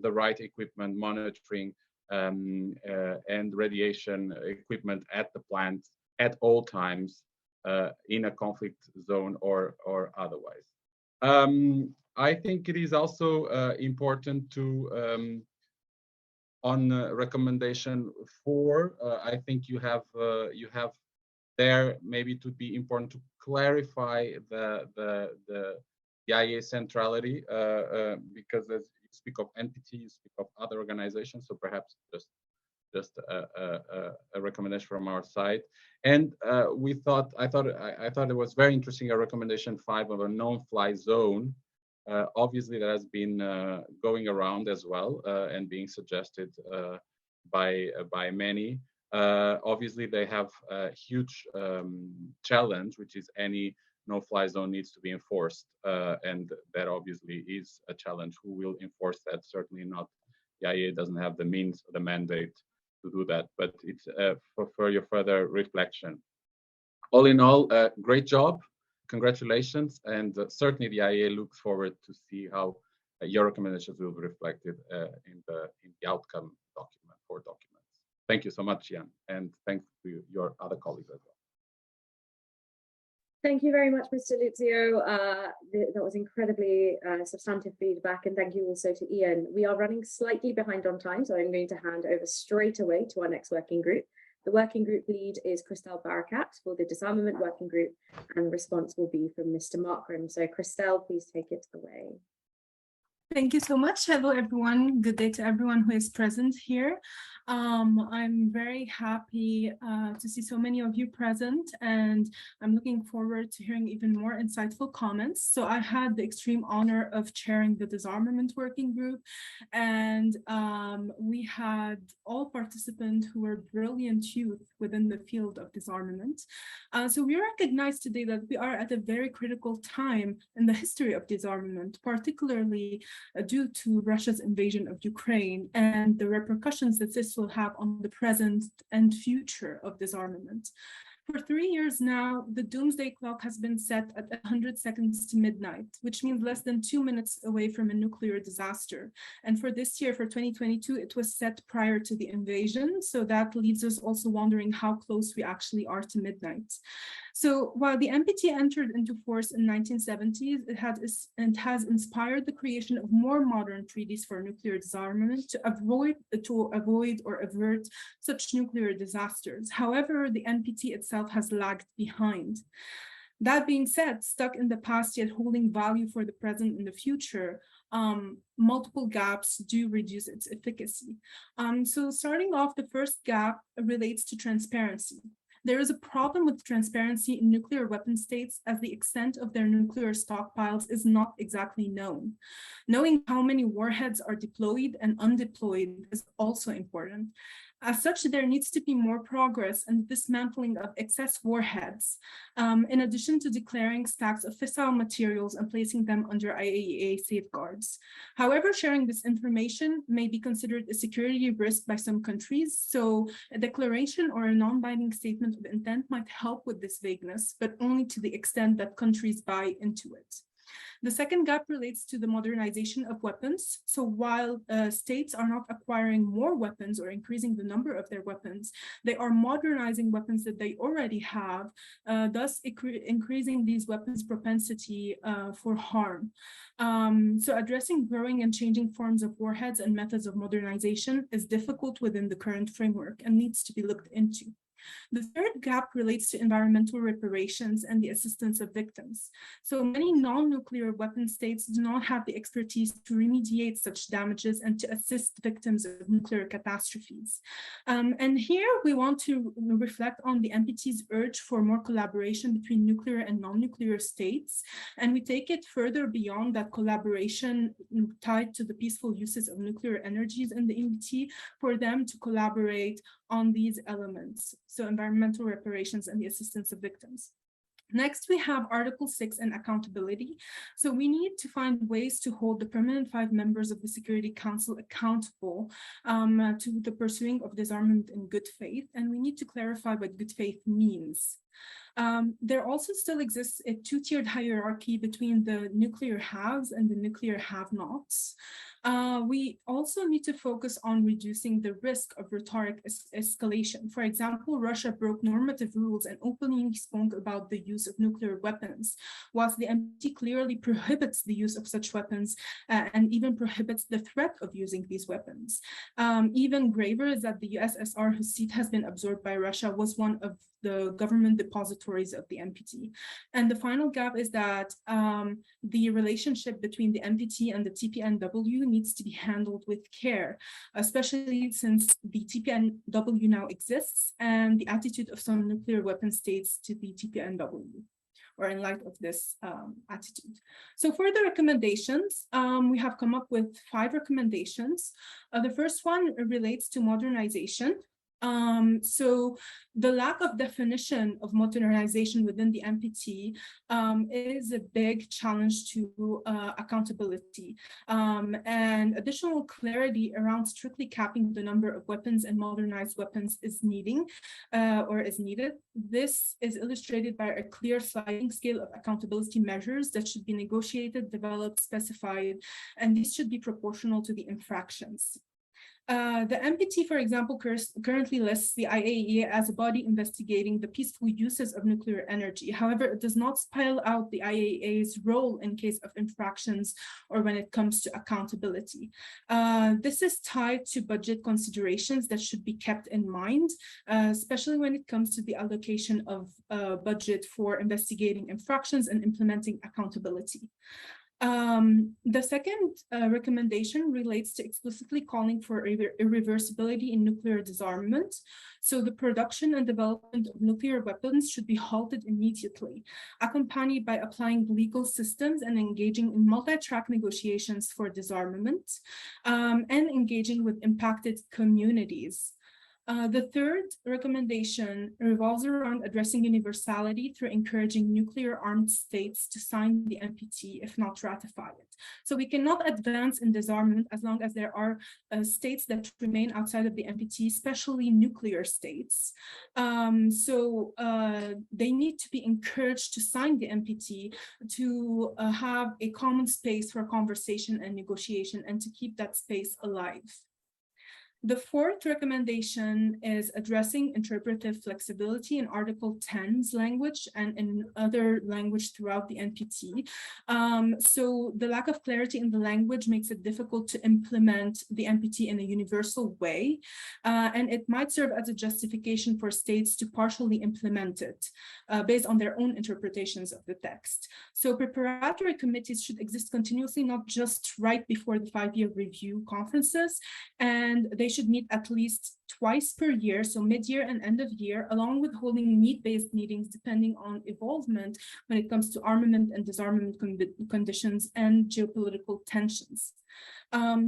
the right equipment, monitoring and radiation equipment at the plant at all times, in a conflict zone or otherwise. I think it is also important to, on recommendation 4, I think you have there, maybe it would be important to clarify the IAEA centrality, because as you speak of NPT, you speak of other organizations, so perhaps just a recommendation from our side. And I thought it was very interesting, a recommendation 5 of a non-fly zone. Obviously, that has been going around as well, and being suggested by many. Obviously, they have a huge challenge, which is any no-fly zone needs to be enforced, and that obviously is a challenge. Who will enforce that? Certainly not. The IAEA doesn't have the means or the mandate to do that, but it's for your further reflection. All in all, great job, congratulations, and certainly the IAEA looks forward to see how your recommendations will be reflected in the outcome document or documents. Thank you so much, Jan, and thanks to your other colleagues as well. Thank you very much, Mr. Luzio. That was incredibly substantive feedback, and thank you also to Ian. We are running slightly behind on time, so I'm going to hand over straight away to our next working group. The working group lead is Cristal Barakat for the Disarmament Working Group, and the response will be from Mr. MARKRAM. So Cristal, please take it away. Thank you so much. Hello, everyone. Good day to everyone who is present here. I'm very happy to see so many of you present, and I'm looking forward to hearing even more insightful comments. So I had the extreme honor of chairing the Disarmament Working Group, and we had all participants who were brilliant youth within the field of disarmament. So we recognize today that we are at a very critical time in the history of disarmament, particularly due to Russia's invasion of Ukraine and the repercussions that this will have on the present and future of disarmament. For 3 years now, the doomsday clock has been set at 100 seconds to midnight, which means less than 2 minutes away from a nuclear disaster. And for this year, for 2022, it was set prior to the invasion. So that leaves us also wondering how close we actually are to midnight. So while the NPT entered into force in 1970s, it has inspired the creation of more modern treaties for nuclear disarmament to avoid or avert such nuclear disasters. However, the NPT itself has lagged behind. That being said, stuck in the past yet holding value for the present and the future, multiple gaps do reduce its efficacy. So starting off, the first gap relates to transparency. There is a problem with transparency in nuclear weapon states, as the extent of their nuclear stockpiles is not exactly known. Knowing how many warheads are deployed and undeployed is also important. As such, there needs to be more progress in dismantling of excess warheads, in addition to declaring stacks of fissile materials and placing them under IAEA safeguards. However, sharing this information may be considered a security risk by some countries, so a declaration or a non-binding statement of intent might help with this vagueness, but only to the extent that countries buy into it. The second gap relates to the modernization of weapons. So while states are not acquiring more weapons or increasing the number of their weapons, they are modernizing weapons that they already have, thus increasing these weapons' propensity for harm. So addressing growing and changing forms of warheads and methods of modernization is difficult within the current framework and needs to be looked into. The third gap relates to environmental reparations and the assistance of victims. So many non-nuclear weapon states do not have the expertise to remediate such damages and to assist victims of nuclear catastrophes. And here we want to reflect on the NPT's urge for more collaboration between nuclear and non-nuclear states. And we take it further beyond that collaboration tied to the peaceful uses of nuclear energies in the NPT for them to collaborate on these elements, so environmental reparations and the assistance of victims. Next, we have Article 6 and accountability. So we need to find ways to hold the permanent 5 members of the Security Council accountable to the pursuing of disarmament in good faith, and we need to clarify what good faith means. There also still exists a two-tiered hierarchy between the nuclear haves and the nuclear have-nots. We also need to focus on reducing the risk of rhetoric escalation. For example, Russia broke normative rules and openly spoke about the use of nuclear weapons, whilst the NPT clearly prohibits the use of such weapons and even prohibits the threat of using these weapons. Even graver is that the USSR, whose seat has been absorbed by Russia, was one of the government depositories of the NPT. And the final gap is that the relationship between the NPT and the TPNW needs to be handled with care, especially since the TPNW now exists and the attitude of some nuclear weapon states to the TPNW, or in light of this attitude. So for the recommendations, we have come up with 5 recommendations. The first one relates to modernization. So the lack of definition of modernization within the NPT is a big challenge to accountability, and additional clarity around strictly capping the number of weapons and modernized weapons is needed. This is illustrated by a clear sliding scale of accountability measures that should be negotiated, developed, specified, and these should be proportional to the infractions. The NPT, for example, currently lists the IAEA as a body investigating the peaceful uses of nuclear energy. However, it does not spell out the IAEA's role in case of infractions or when it comes to accountability. This is tied to budget considerations that should be kept in mind, especially when it comes to the allocation of budget for investigating infractions and implementing accountability. The second recommendation relates to explicitly calling for irreversibility in nuclear disarmament. So the production and development of nuclear weapons should be halted immediately, accompanied by applying legal systems and engaging in multi-track negotiations for disarmament, and engaging with impacted communities. The third recommendation revolves around addressing universality through encouraging nuclear-armed states to sign the NPT, if not ratify it. So we cannot advance in disarmament as long as there are states that remain outside of the NPT, especially nuclear states. They need to be encouraged to sign the NPT to have a common space for conversation and negotiation and to keep that space alive. The fourth recommendation is addressing interpretive flexibility in Article 10's language and in other language throughout the NPT. So the lack of clarity in the language makes it difficult to implement the NPT in a universal way, and it might serve as a justification for states to partially implement it based on their own interpretations of the text. So preparatory committees should exist continuously, not just right before the 5-year review conferences, and they should meet at least twice per year, so mid-year and end of year, along with holding need-based meetings depending on evolvement when it comes to armament and disarmament conditions and geopolitical tensions.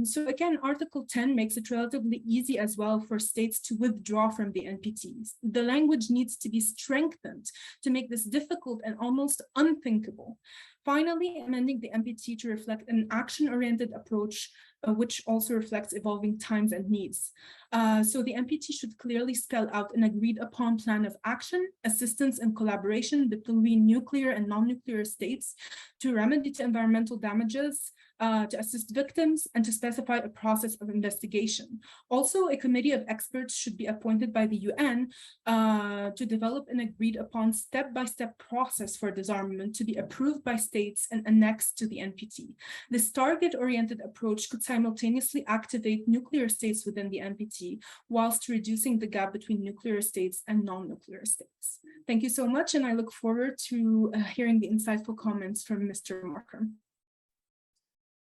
So again, Article 10 makes it relatively easy as well for states to withdraw from the NPTs. The language needs to be strengthened to make this difficult and almost unthinkable. Finally, amending the NPT to reflect an action-oriented approach which also reflects evolving times and needs. So the NPT should clearly spell out an agreed upon plan of action, assistance and collaboration between nuclear and non-nuclear states to remedy the environmental damages, to assist victims, and to specify a process of investigation. Also, a committee of experts should be appointed by the UN to develop an agreed upon step-by-step process for disarmament to be approved by states and annexed to the NPT. This target-oriented approach could simultaneously activate nuclear states within the NPT whilst reducing the gap between nuclear states and non-nuclear states. Thank you so much, and I look forward to hearing the insightful comments from Mr. MARKRAM.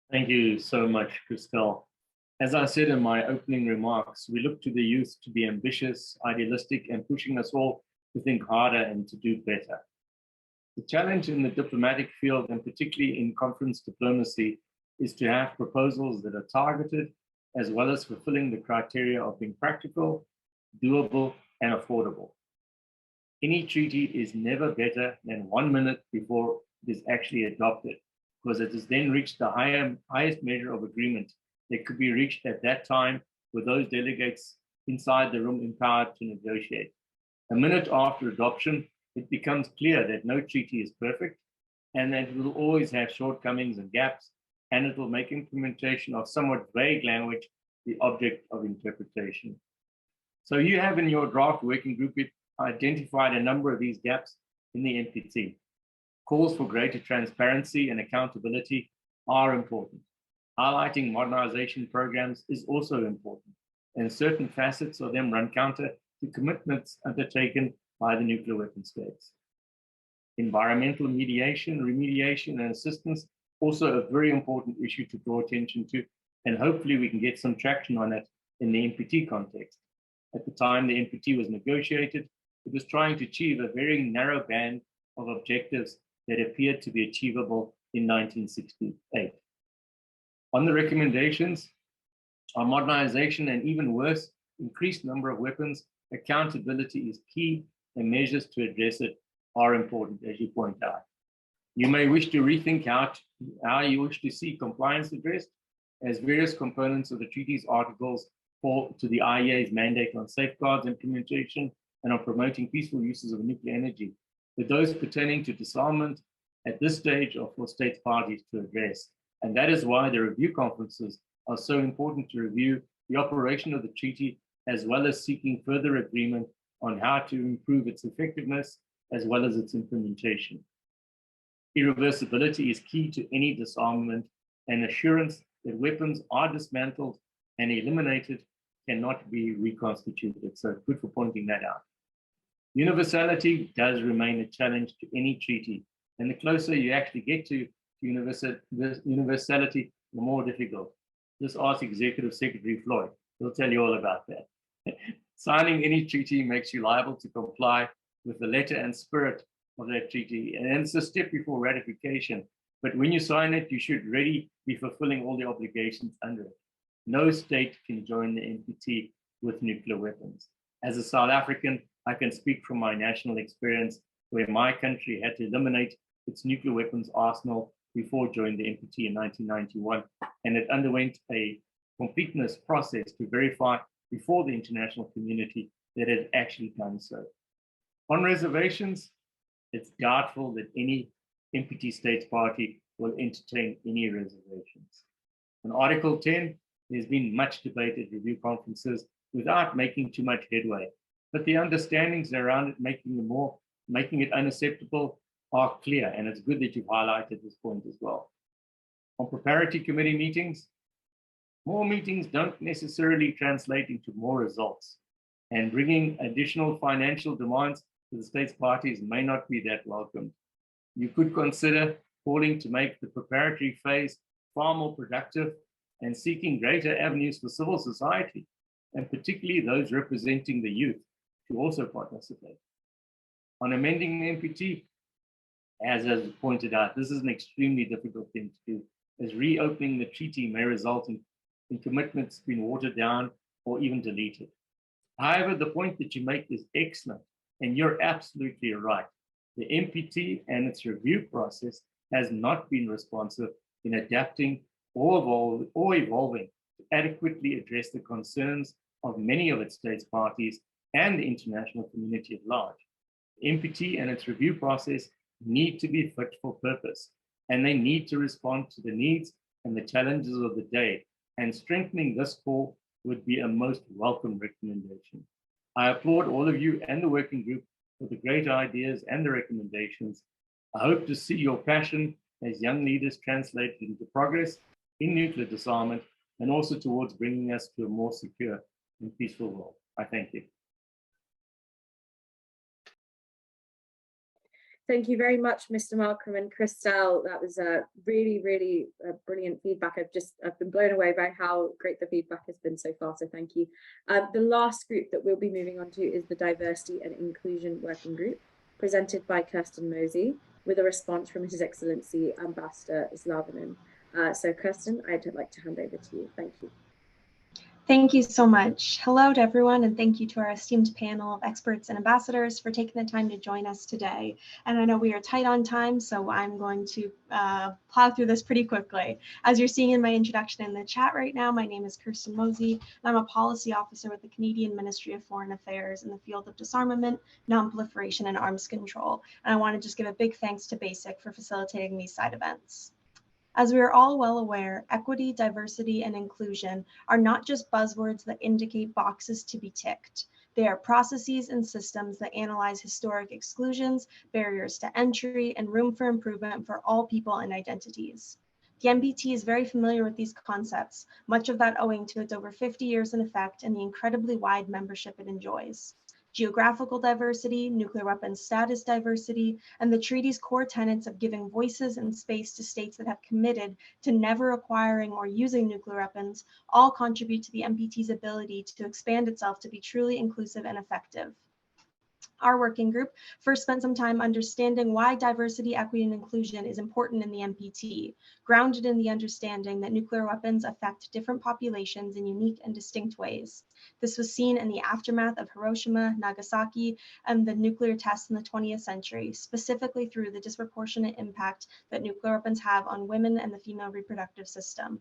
Thank you so much, Cristal. As I said in my opening remarks, we look to the youth to be ambitious, idealistic, and pushing us all to think harder and to do better. The challenge in the diplomatic field, and particularly in conference diplomacy, is to have proposals that are targeted, as well as fulfilling the criteria of being practical, doable, and affordable. Any treaty is never better than 1 minute before it is actually adopted, because it has then reached the highest measure of agreement that could be reached at that time with those delegates inside the room empowered to negotiate. A minute after adoption, it becomes clear that no treaty is perfect and that it will always have shortcomings and gaps, and it will make implementation of somewhat vague language the object of interpretation. So you have in your draft working group identified a number of these gaps in the NPT. Calls for greater transparency and accountability are important. Highlighting modernization programs is also important, and certain facets of them run counter to commitments undertaken by the nuclear weapon states. Environmental mediation, remediation, and assistance, also a very important issue to draw attention to, and hopefully we can get some traction on it in the NPT context. At the time the NPT was negotiated, it was trying to achieve a very narrow band of objectives that appeared to be achievable in 1968. On the recommendations, on modernization and even worse, increased number of weapons, accountability is key, and measures to address it are important, as you point out. You may wish to rethink how you wish to see compliance addressed, as various components of the treaty's articles fall to the IAEA's mandate on safeguards implementation and on promoting peaceful uses of nuclear energy. But those pertaining to disarmament at this stage are for states parties to address. And that is why the review conferences are so important to review the operation of the treaty, as well as seeking further agreement on how to improve its effectiveness, as well as its implementation. Irreversibility is key to any disarmament, and assurance that weapons are dismantled and eliminated cannot be reconstituted. So good for pointing that out. Universality does remain a challenge to any treaty, and the closer you actually get to universality, the more difficult. Just ask Executive Secretary FLOYD, he'll tell you all about that. Signing any treaty makes you liable to comply with the letter and spirit of that treaty, and it's a step before ratification. But when you sign it, you should really be fulfilling all the obligations under it. No state can join the NPT with nuclear weapons. As a South African, I can speak from my national experience, where my country had to eliminate its nuclear weapons arsenal before joining the NPT in 1991, and it underwent a completeness process to verify before the international community that it had actually done so. On reservations, it's doubtful that any NPT states party will entertain any reservations. On Article 10, there's been much debate at review conferences without making too much headway, but the understandings around it making it unacceptable are clear, and it's good that you've highlighted this point as well. On preparatory committee meetings, more meetings don't necessarily translate into more results, and bringing additional financial demands to the states parties may not be that welcome. You could consider calling to make the preparatory phase far more productive and seeking greater avenues for civil society, and particularly those representing the youth, to also participate. On amending the NPT, as pointed out, this is an extremely difficult thing to do, as reopening the treaty may result in commitments being watered down or even deleted. However, the point that you make is excellent, and you're absolutely right. The NPT and its review process has not been responsive in adapting or evolving to adequately address the concerns of many of its states parties and the international community at large. The NPT and its review process need to be fit for purpose, and they need to respond to the needs and the challenges of the day, and strengthening this call would be a most welcome recommendation. I applaud all of you and the working group for the great ideas and the recommendations. I hope to see your passion as young leaders translate into progress in nuclear disarmament and also towards bringing us to a more secure and peaceful world. I thank you. Thank you very much, Mr. MARKRAM and Cristal. That was really brilliant feedback. I've been blown away by how great the feedback has been so far, so thank you. The last group that we'll be moving on to is the Diversity and Inclusion Working Group, presented by Kirsten Mosey, with a response from His Excellency Ambassador Slavanin. So Kirsten, I'd like to hand over to you. Thank you. Thank you so much. Hello to everyone, and thank you to our esteemed panel of experts and ambassadors for taking the time to join us today. And I know we are tight on time, so I'm going to plow through this pretty quickly. As you're seeing in my introduction in the chat right now, my name is Kirsten Mosey, and I'm a policy officer with the Canadian Ministry of Foreign Affairs in the field of disarmament, non-proliferation, and arms control. And I want to just give a big thanks to BASIC for facilitating these side events. As we are all well aware, equity, diversity, and inclusion are not just buzzwords that indicate boxes to be ticked. They are processes and systems that analyze historic exclusions, barriers to entry, and room for improvement for all people and identities. The NPT is very familiar with these concepts, much of that owing to its over 50 years in effect and the incredibly wide membership it enjoys. Geographical diversity, nuclear weapons status diversity, and the treaty's core tenets of giving voices and space to states that have committed to never acquiring or using nuclear weapons all contribute to the NPT's ability to expand itself to be truly inclusive and effective. Our working group first spent some time understanding why diversity, equity, and inclusion is important in the NPT, grounded in the understanding that nuclear weapons affect different populations in unique and distinct ways. This was seen in the aftermath of Hiroshima, Nagasaki, and the nuclear tests in the 20th century, specifically through the disproportionate impact that nuclear weapons have on women and the female reproductive system.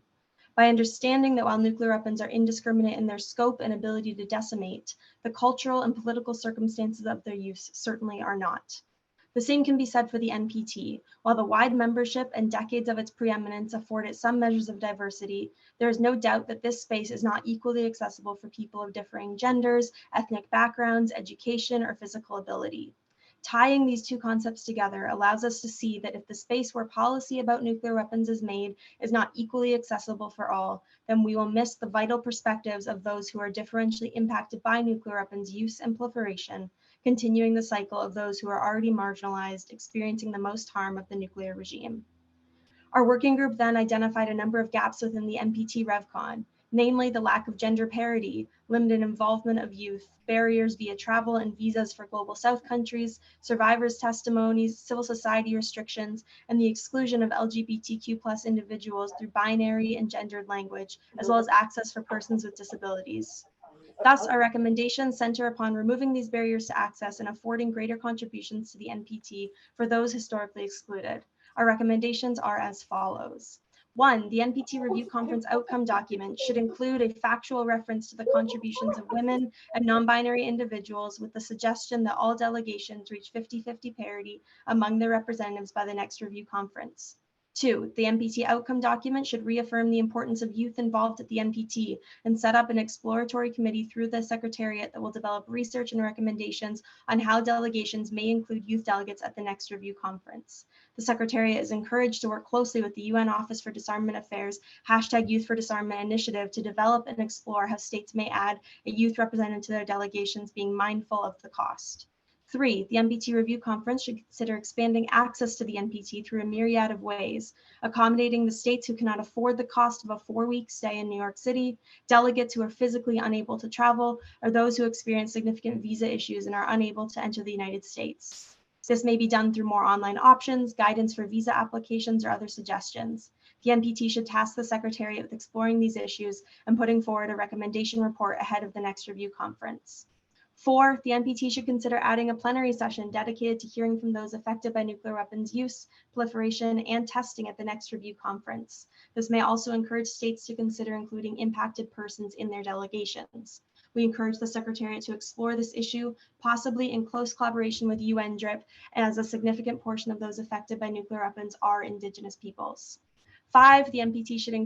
By understanding that while nuclear weapons are indiscriminate in their scope and ability to decimate, the cultural and political circumstances of their use certainly are not. The same can be said for the NPT. While the wide membership and decades of its preeminence afford it some measures of diversity, there is no doubt that this space is not equally accessible for people of differing genders, ethnic backgrounds, education, or physical ability. Tying these two concepts together allows us to see that if the space where policy about nuclear weapons is made is not equally accessible for all, then we will miss the vital perspectives of those who are differentially impacted by nuclear weapons use and proliferation, continuing the cycle of those who are already marginalized, experiencing the most harm of the nuclear regime. Our working group then identified a number of gaps within the NPT RevCon, namely the lack of gender parity, limited involvement of youth, barriers via travel and visas for Global South countries, survivors' testimonies, civil society restrictions, and the exclusion of LGBTQ+ individuals through binary and gendered language, as well as access for persons with disabilities. Thus, our recommendations center upon removing these barriers to access and affording greater contributions to the NPT for those historically excluded. Our recommendations are as follows. 1, the NPT Review Conference outcome document should include a factual reference to the contributions of women and non-binary individuals with the suggestion that all delegations reach 50-50 parity among their representatives by the next review conference. 2, the NPT outcome document should reaffirm the importance of youth involved at the NPT and set up an exploratory committee through the Secretariat that will develop research and recommendations on how delegations may include youth delegates at the next review conference. The Secretariat is encouraged to work closely with the UN Office for Disarmament Affairs #Youth for Disarmament initiative to develop and explore how states may add a youth representative to their delegations, being mindful of the cost. 3, the NPT Review Conference should consider expanding access to the NPT through a myriad of ways, accommodating the states who cannot afford the cost of a 4-week stay in New York City, delegates who are physically unable to travel, or those who experience significant visa issues and are unable to enter the United States. This may be done through more online options, guidance for visa applications, or other suggestions. The NPT should task the Secretariat with exploring these issues and putting forward a recommendation report ahead of the next review conference. 4, the NPT should consider adding a plenary session dedicated to hearing from those affected by nuclear weapons use, proliferation, and testing at the next review conference. This may also encourage states to consider including impacted persons in their delegations. We encourage the Secretariat to explore this issue, possibly in close collaboration with UNDRIP, as a significant portion of those affected by nuclear weapons are Indigenous peoples. 5, the NPT should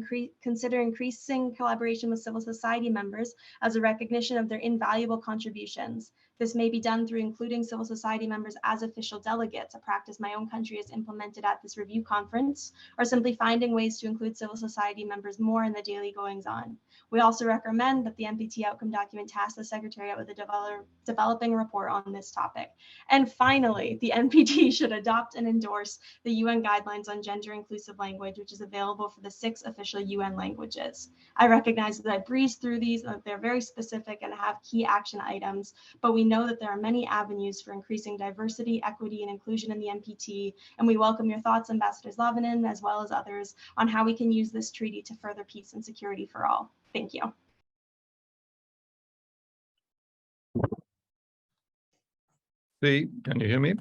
consider increasing collaboration with civil society members as a recognition of their invaluable contributions. This may be done through including civil society members as official delegates, a practice my own country has implemented at this review conference, or simply finding ways to include civil society members more in the daily goings-on. We also recommend that the NPT outcome document task the Secretariat with developing a report on this topic. And finally, the NPT should adopt and endorse the UN guidelines on gender-inclusive language, which is available for the 6 official UN languages. I recognize that I breezed through these, they're very specific and have key action items, but we know that there are many avenues for increasing diversity, equity, and inclusion in the NPT, and we welcome your thoughts, Ambassador Slavanin, as well as others, on how we can use this treaty to further peace and security for all. Thank you. Hey, can you hear me?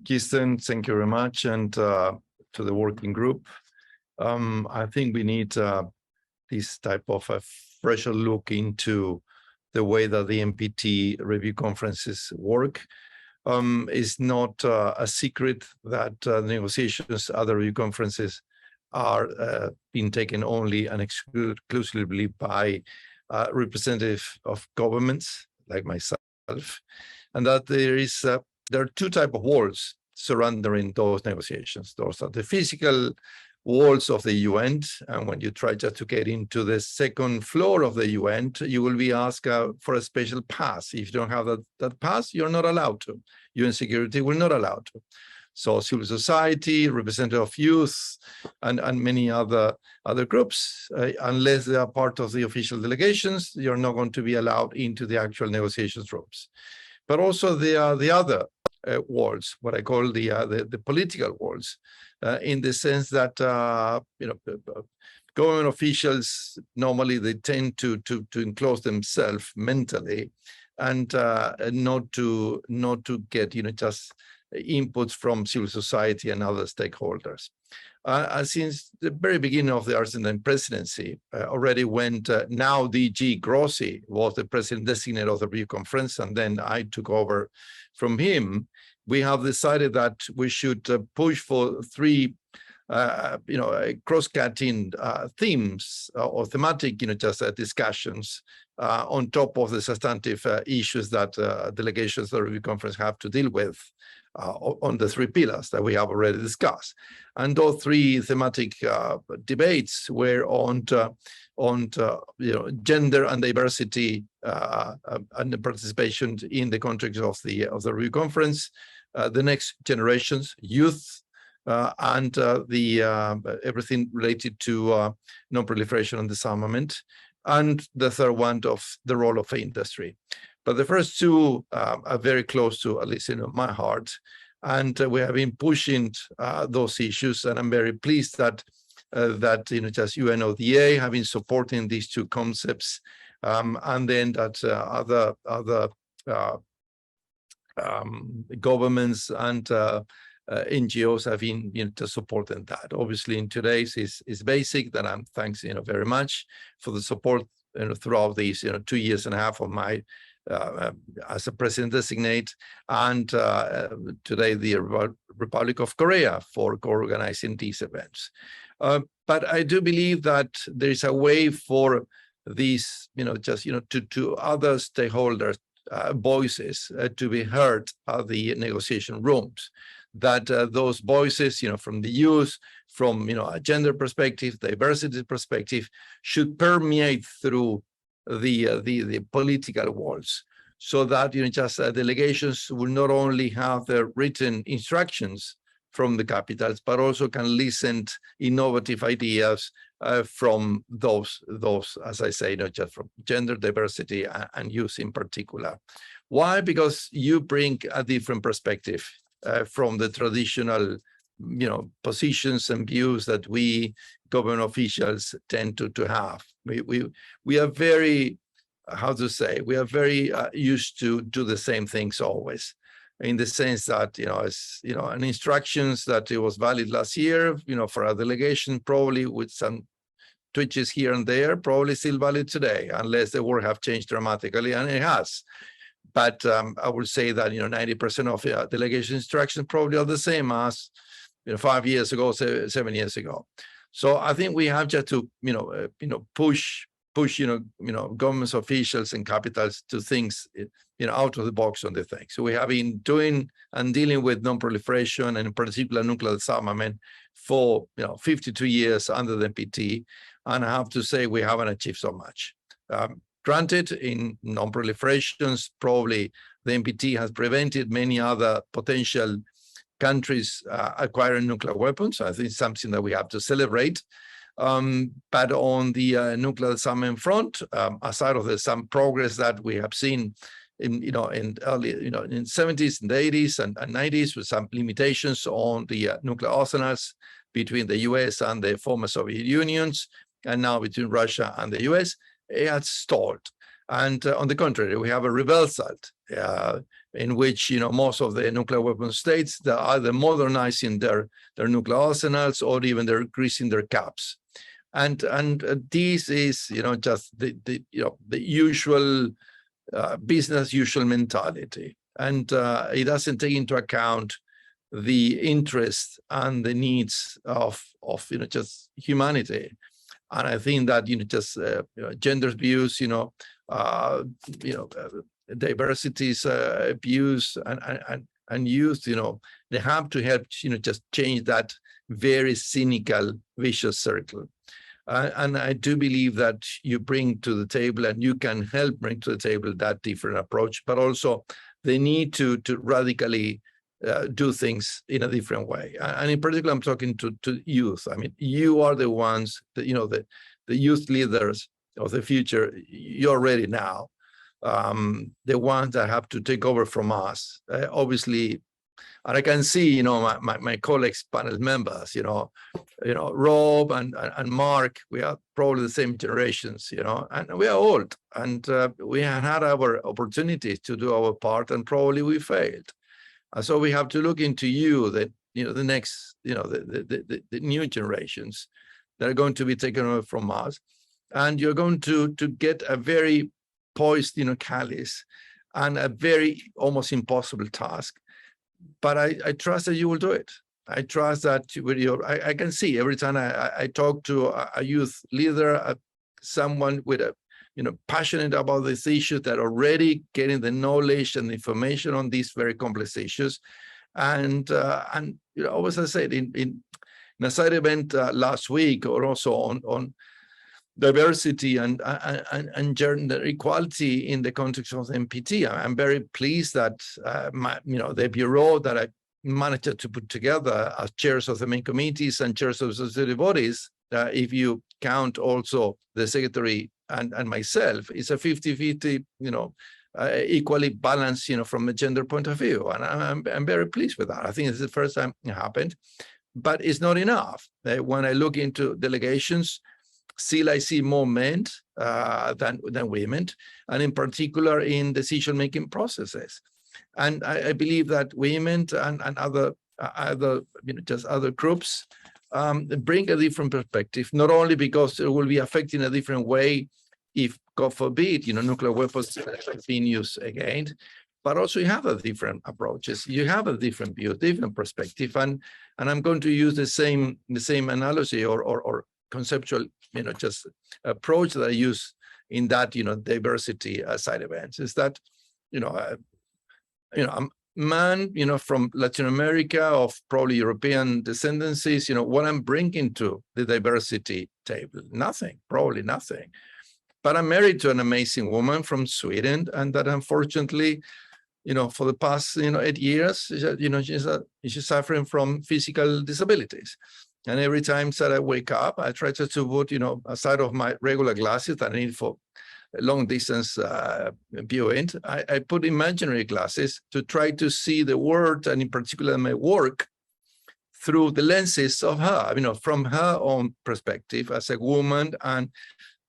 Kirsten, thank you very much, and to the working group. I think we need this type of a fresher look into the way that the NPT review conferences work. It's not a secret that negotiations, other review conferences are being taken only and exclusively by representatives of governments like myself, and that there are 2 types of walls surrounding those negotiations. Those are the physical walls of the UN, and when you try just to get into the 2nd floor of the UN, you will be asked for a special pass. If you don't have that pass, you're not allowed to. UN security will not allow to. So civil society, representative of youth, and many other groups, unless they are part of the official delegations, you're not going to be allowed into the actual negotiations rooms. But also there are the other walls, what I call the political walls, in the sense that government officials normally they tend to enclose themselves mentally, and not to get just inputs from civil society and other stakeholders. Since the very beginning of the Argentine presidency, already went, now DG GROSSI was the president designate of the review conference, and then I took over from him. We have decided that we should push for 3 cross-cutting themes or thematic, discussions on top of the substantive issues that delegations of the review conference have to deal with on the 3 pillars that we have already discussed. And those 3 thematic debates were on gender and diversity and the participation in the context of the review conference, the next generations, youth, and everything related to non-proliferation and disarmament, and the 3rd one of the role of industry. But the first 2 are very close to, at least my heart, and we have been pushing those issues, and I'm very pleased that just UNODA have been supporting these 2 concepts, and then that other governments and NGOs have been supporting that. Obviously, in today's is BASIC, that I'm thanks very much for the support throughout these 2 years and a half of my as a president designate, and today the Republic of Korea for co-organizing these events. But I do believe that there is a way for these, to other stakeholders' voices to be heard at the negotiation rooms. That those voices, from the youth, from a gender perspective, diversity perspective, should permeate through the political walls, so that delegations will not only have their written instructions from the capitals, but also can listen innovative ideas from those, as I say, not just from gender diversity and youth in particular. Why? Because you bring a different perspective from the traditional, positions and views that we government officials tend to have. We are very how to say, we are very used to do the same things always, in the sense that, an instructions that it was valid last year, for a delegation, probably with some twitches here and there, probably still valid today, unless the world have changed dramatically, and it has. But I would say that 90% of delegation instructions probably are the same as 5 years ago, 7 years ago. So I think we have just to push government officials and capitals to things out of the box on the thing. So we have been doing and dealing with non-proliferation, and in particular nuclear disarmament, for 52 years under the NPT, and I have to say we haven't achieved so much. Granted, in non-proliferations, probably the NPT has prevented many other potential countries acquiring nuclear weapons. I think it's something that we have to celebrate. But on the nuclear disarmament front, aside of some progress that we have seen in early in 70s and 80s and 90s, with some limitations on the nuclear arsenals between the US and the former Soviet Unions, and now between Russia and the US, it has stalled. And on the contrary, we have a reversal in which most of the nuclear weapon states, they're either modernizing their nuclear arsenals or even they're increasing their caps. And this is just the usual business usual mentality, and it doesn't take into account the interests and the needs of just humanity. And I think that gender views, diversity's views and youth, they have to help just change that very cynical vicious circle. And I do believe that you bring to the table, and you can help bring to the table, that different approach, but also the need to radically do things in a different way. And in particular, I'm talking to youth. I mean, you are the ones that, the youth leaders of the future. You're ready now. The ones that have to take over from us, obviously. And I can see, my colleagues, panel members, Rob and Mark, we are probably the same generations, and we are old, and we have had our opportunities to do our part, and probably we failed. So we have to look into the next, the new generations that are going to be taken over from us, and you're going to get a very poised, callous, and a very almost impossible task. But I trust that you will do it. I trust that with I can see every time I talk to a youth leader, someone with passionate about this issue, that already getting the knowledge and information on these very complex issues. And as I said, in a side event last week, or also on diversity and gender equality in the context of the NPT. I'm very pleased that the bureau that I managed to put together as chairs of the main committees and chairs of society bodies, if you count also the secretary and myself, is a 50-50, equally balanced, from a gender point of view. And I'm very pleased with that. I think it's the first time it happened, but it's not enough. When I look into delegations, still I see more men than women, and in particular in decision-making processes. And I believe that women and other just other groups bring a different perspective, not only because it will be affecting a different way if, God forbid, nuclear weapons are being used again, but also you have a different approaches, you have a different view, different perspective, and I'm going to use the same analogy or conceptual, just approach that I use in that, diversity side events, is that, a man, from Latin America, of probably European descendancies, what I'm bringing to the diversity table, nothing, probably nothing. But I'm married to an amazing woman from Sweden, and that unfortunately, for the past, 8 years, she's suffering from physical disabilities. And every time that I wake up, I try to put, aside of my regular glasses that I need for long distance viewing, I put imaginary glasses to try to see the world, and in particular my work, through the lenses of her, from her own perspective as a woman and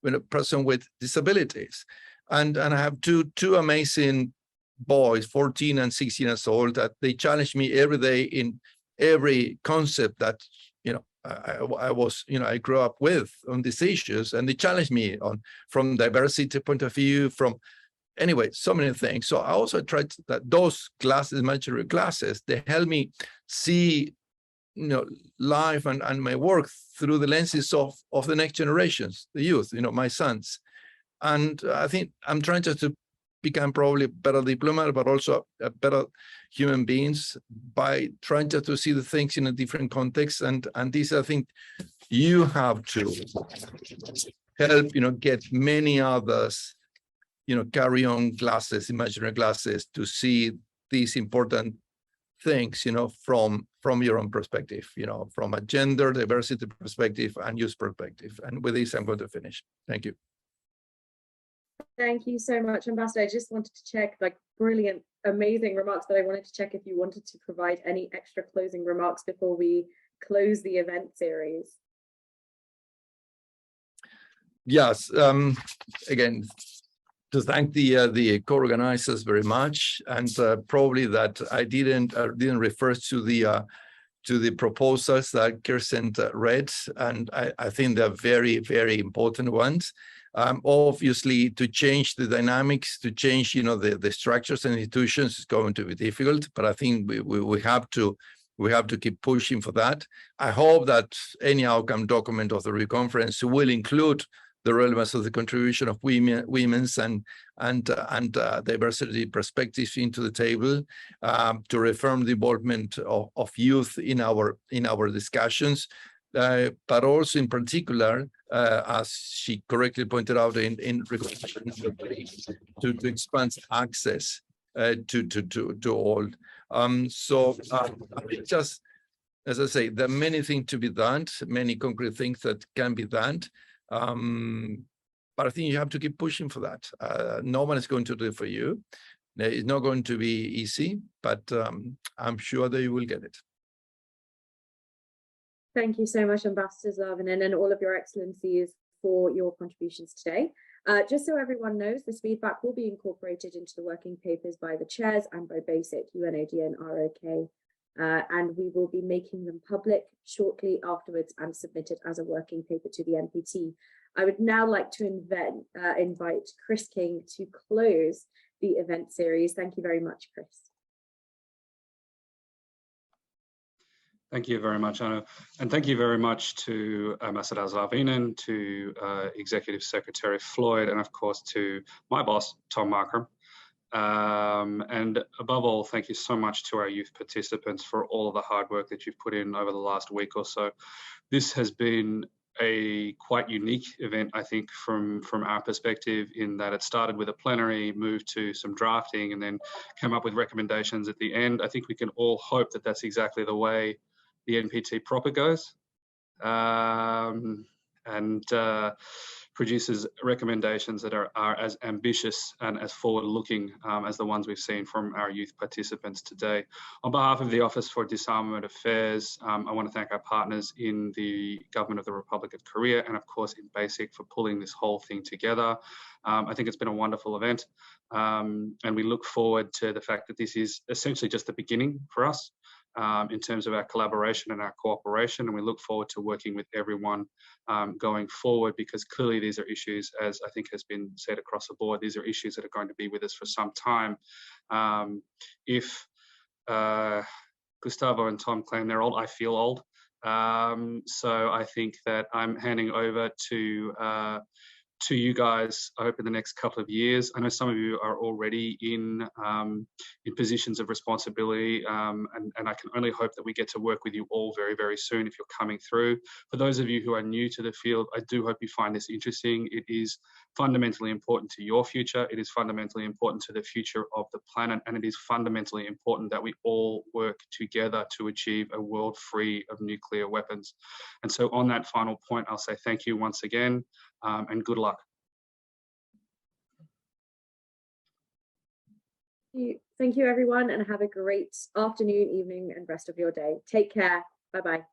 a person with disabilities. And I have two amazing boys, 14 and 16 years old, that they challenge me every day in every concept that, you know, I was, you know, I grew up with on these issues, and they challenge me on from diversity point of view, from anyway, so many things. So I also tried that those classes, imaginary classes, they help me see, you know, life and my work through the lenses of the next generations, the youth, you know, my sons. And I think I'm trying just to become probably a better diplomat, but also a better human beings by trying just to see the things in a different context. And this, I think, you have to help, you know, get many others, you know, carry on classes, imaginary classes, to see these important things, you know, from your own perspective, you know, from a gender diversity perspective and youth perspective. And with this, I'm going to finish. Thank you. Thank you so much, Ambassador. I just wanted to check, like, brilliant, amazing remarks, but I wanted to check if you wanted to provide any extra closing remarks before we close the event series. Yes, again, to thank the co-organizers very much, and probably that I didn't refer to the proposals that Kirsten read, and I think they're very, very important ones. Obviously, to change the dynamics, to change, you know, the structures and institutions is going to be difficult, but I think we have to keep pushing for that. I hope that any outcome document of the review conference will include the relevance of the contribution of women's and diversity perspectives into the table, to reform the involvement of youth in our discussions, but also in particular, as she correctly pointed out in to expand access to all. Just as I say, there are many things to be done, many concrete things that can be done. But I think you have to keep pushing for that. No one is going to do it for you. It's not going to be easy, but I'm sure that you will get it. Thank you so much, Ambassador Zlavinen, and all of your excellencies for your contributions today. Just so everyone knows, this feedback will be incorporated into the working papers by the chairs and by BASIC-UNODA-ROK, and we will be making them public shortly afterwards and submitted as a working paper to the NPT. I would now like to invite Chris King to close the event series. Thank you very much, Chris. Thank you very much, Anu. And thank you very much to Ambassador Zlavinen, to Executive Secretary FLOYD, and of course to my boss, Tom MARKRAM. And above all, thank you so much to our youth participants for all of the hard work that you've put in over the last week or so. This has been a quite unique event, I think, from our perspective, in that it started with a plenary, moved to some drafting, and then came up with recommendations at the end. I think we can all hope that that's exactly the way the NPT proper goes, and produces recommendations that are as ambitious and as forward-looking as the ones we've seen from our youth participants today. On behalf of the Office for Disarmament Affairs, I want to thank our partners in the Government of the Republic of Korea, and of course in BASIC, for pulling this whole thing together. I think it's been a wonderful event, and we look forward to the fact that this is essentially just the beginning for us in terms of our collaboration and our cooperation, and we look forward to working with everyone going forward, because clearly these are issues, as I think has been said across the board, these are issues that are going to be with us for some time. If Gustavo and Tom claim they're old, I feel old. So I think that I'm handing over to you guys, I hope, in the next couple of years. I know some of you are already in positions of responsibility, and I can only hope that we get to work with you all very, very soon if you're coming through. For those of you who are new to the field, I do hope you find this interesting. It is fundamentally important to your future. It is fundamentally important to the future of the planet, and it is fundamentally important that we all work together to achieve a world free of nuclear weapons. And so on that final point, I'll say thank you once again, and good luck. Thank you, everyone, and have a great afternoon, evening, and rest of your day. Take care. Bye-bye.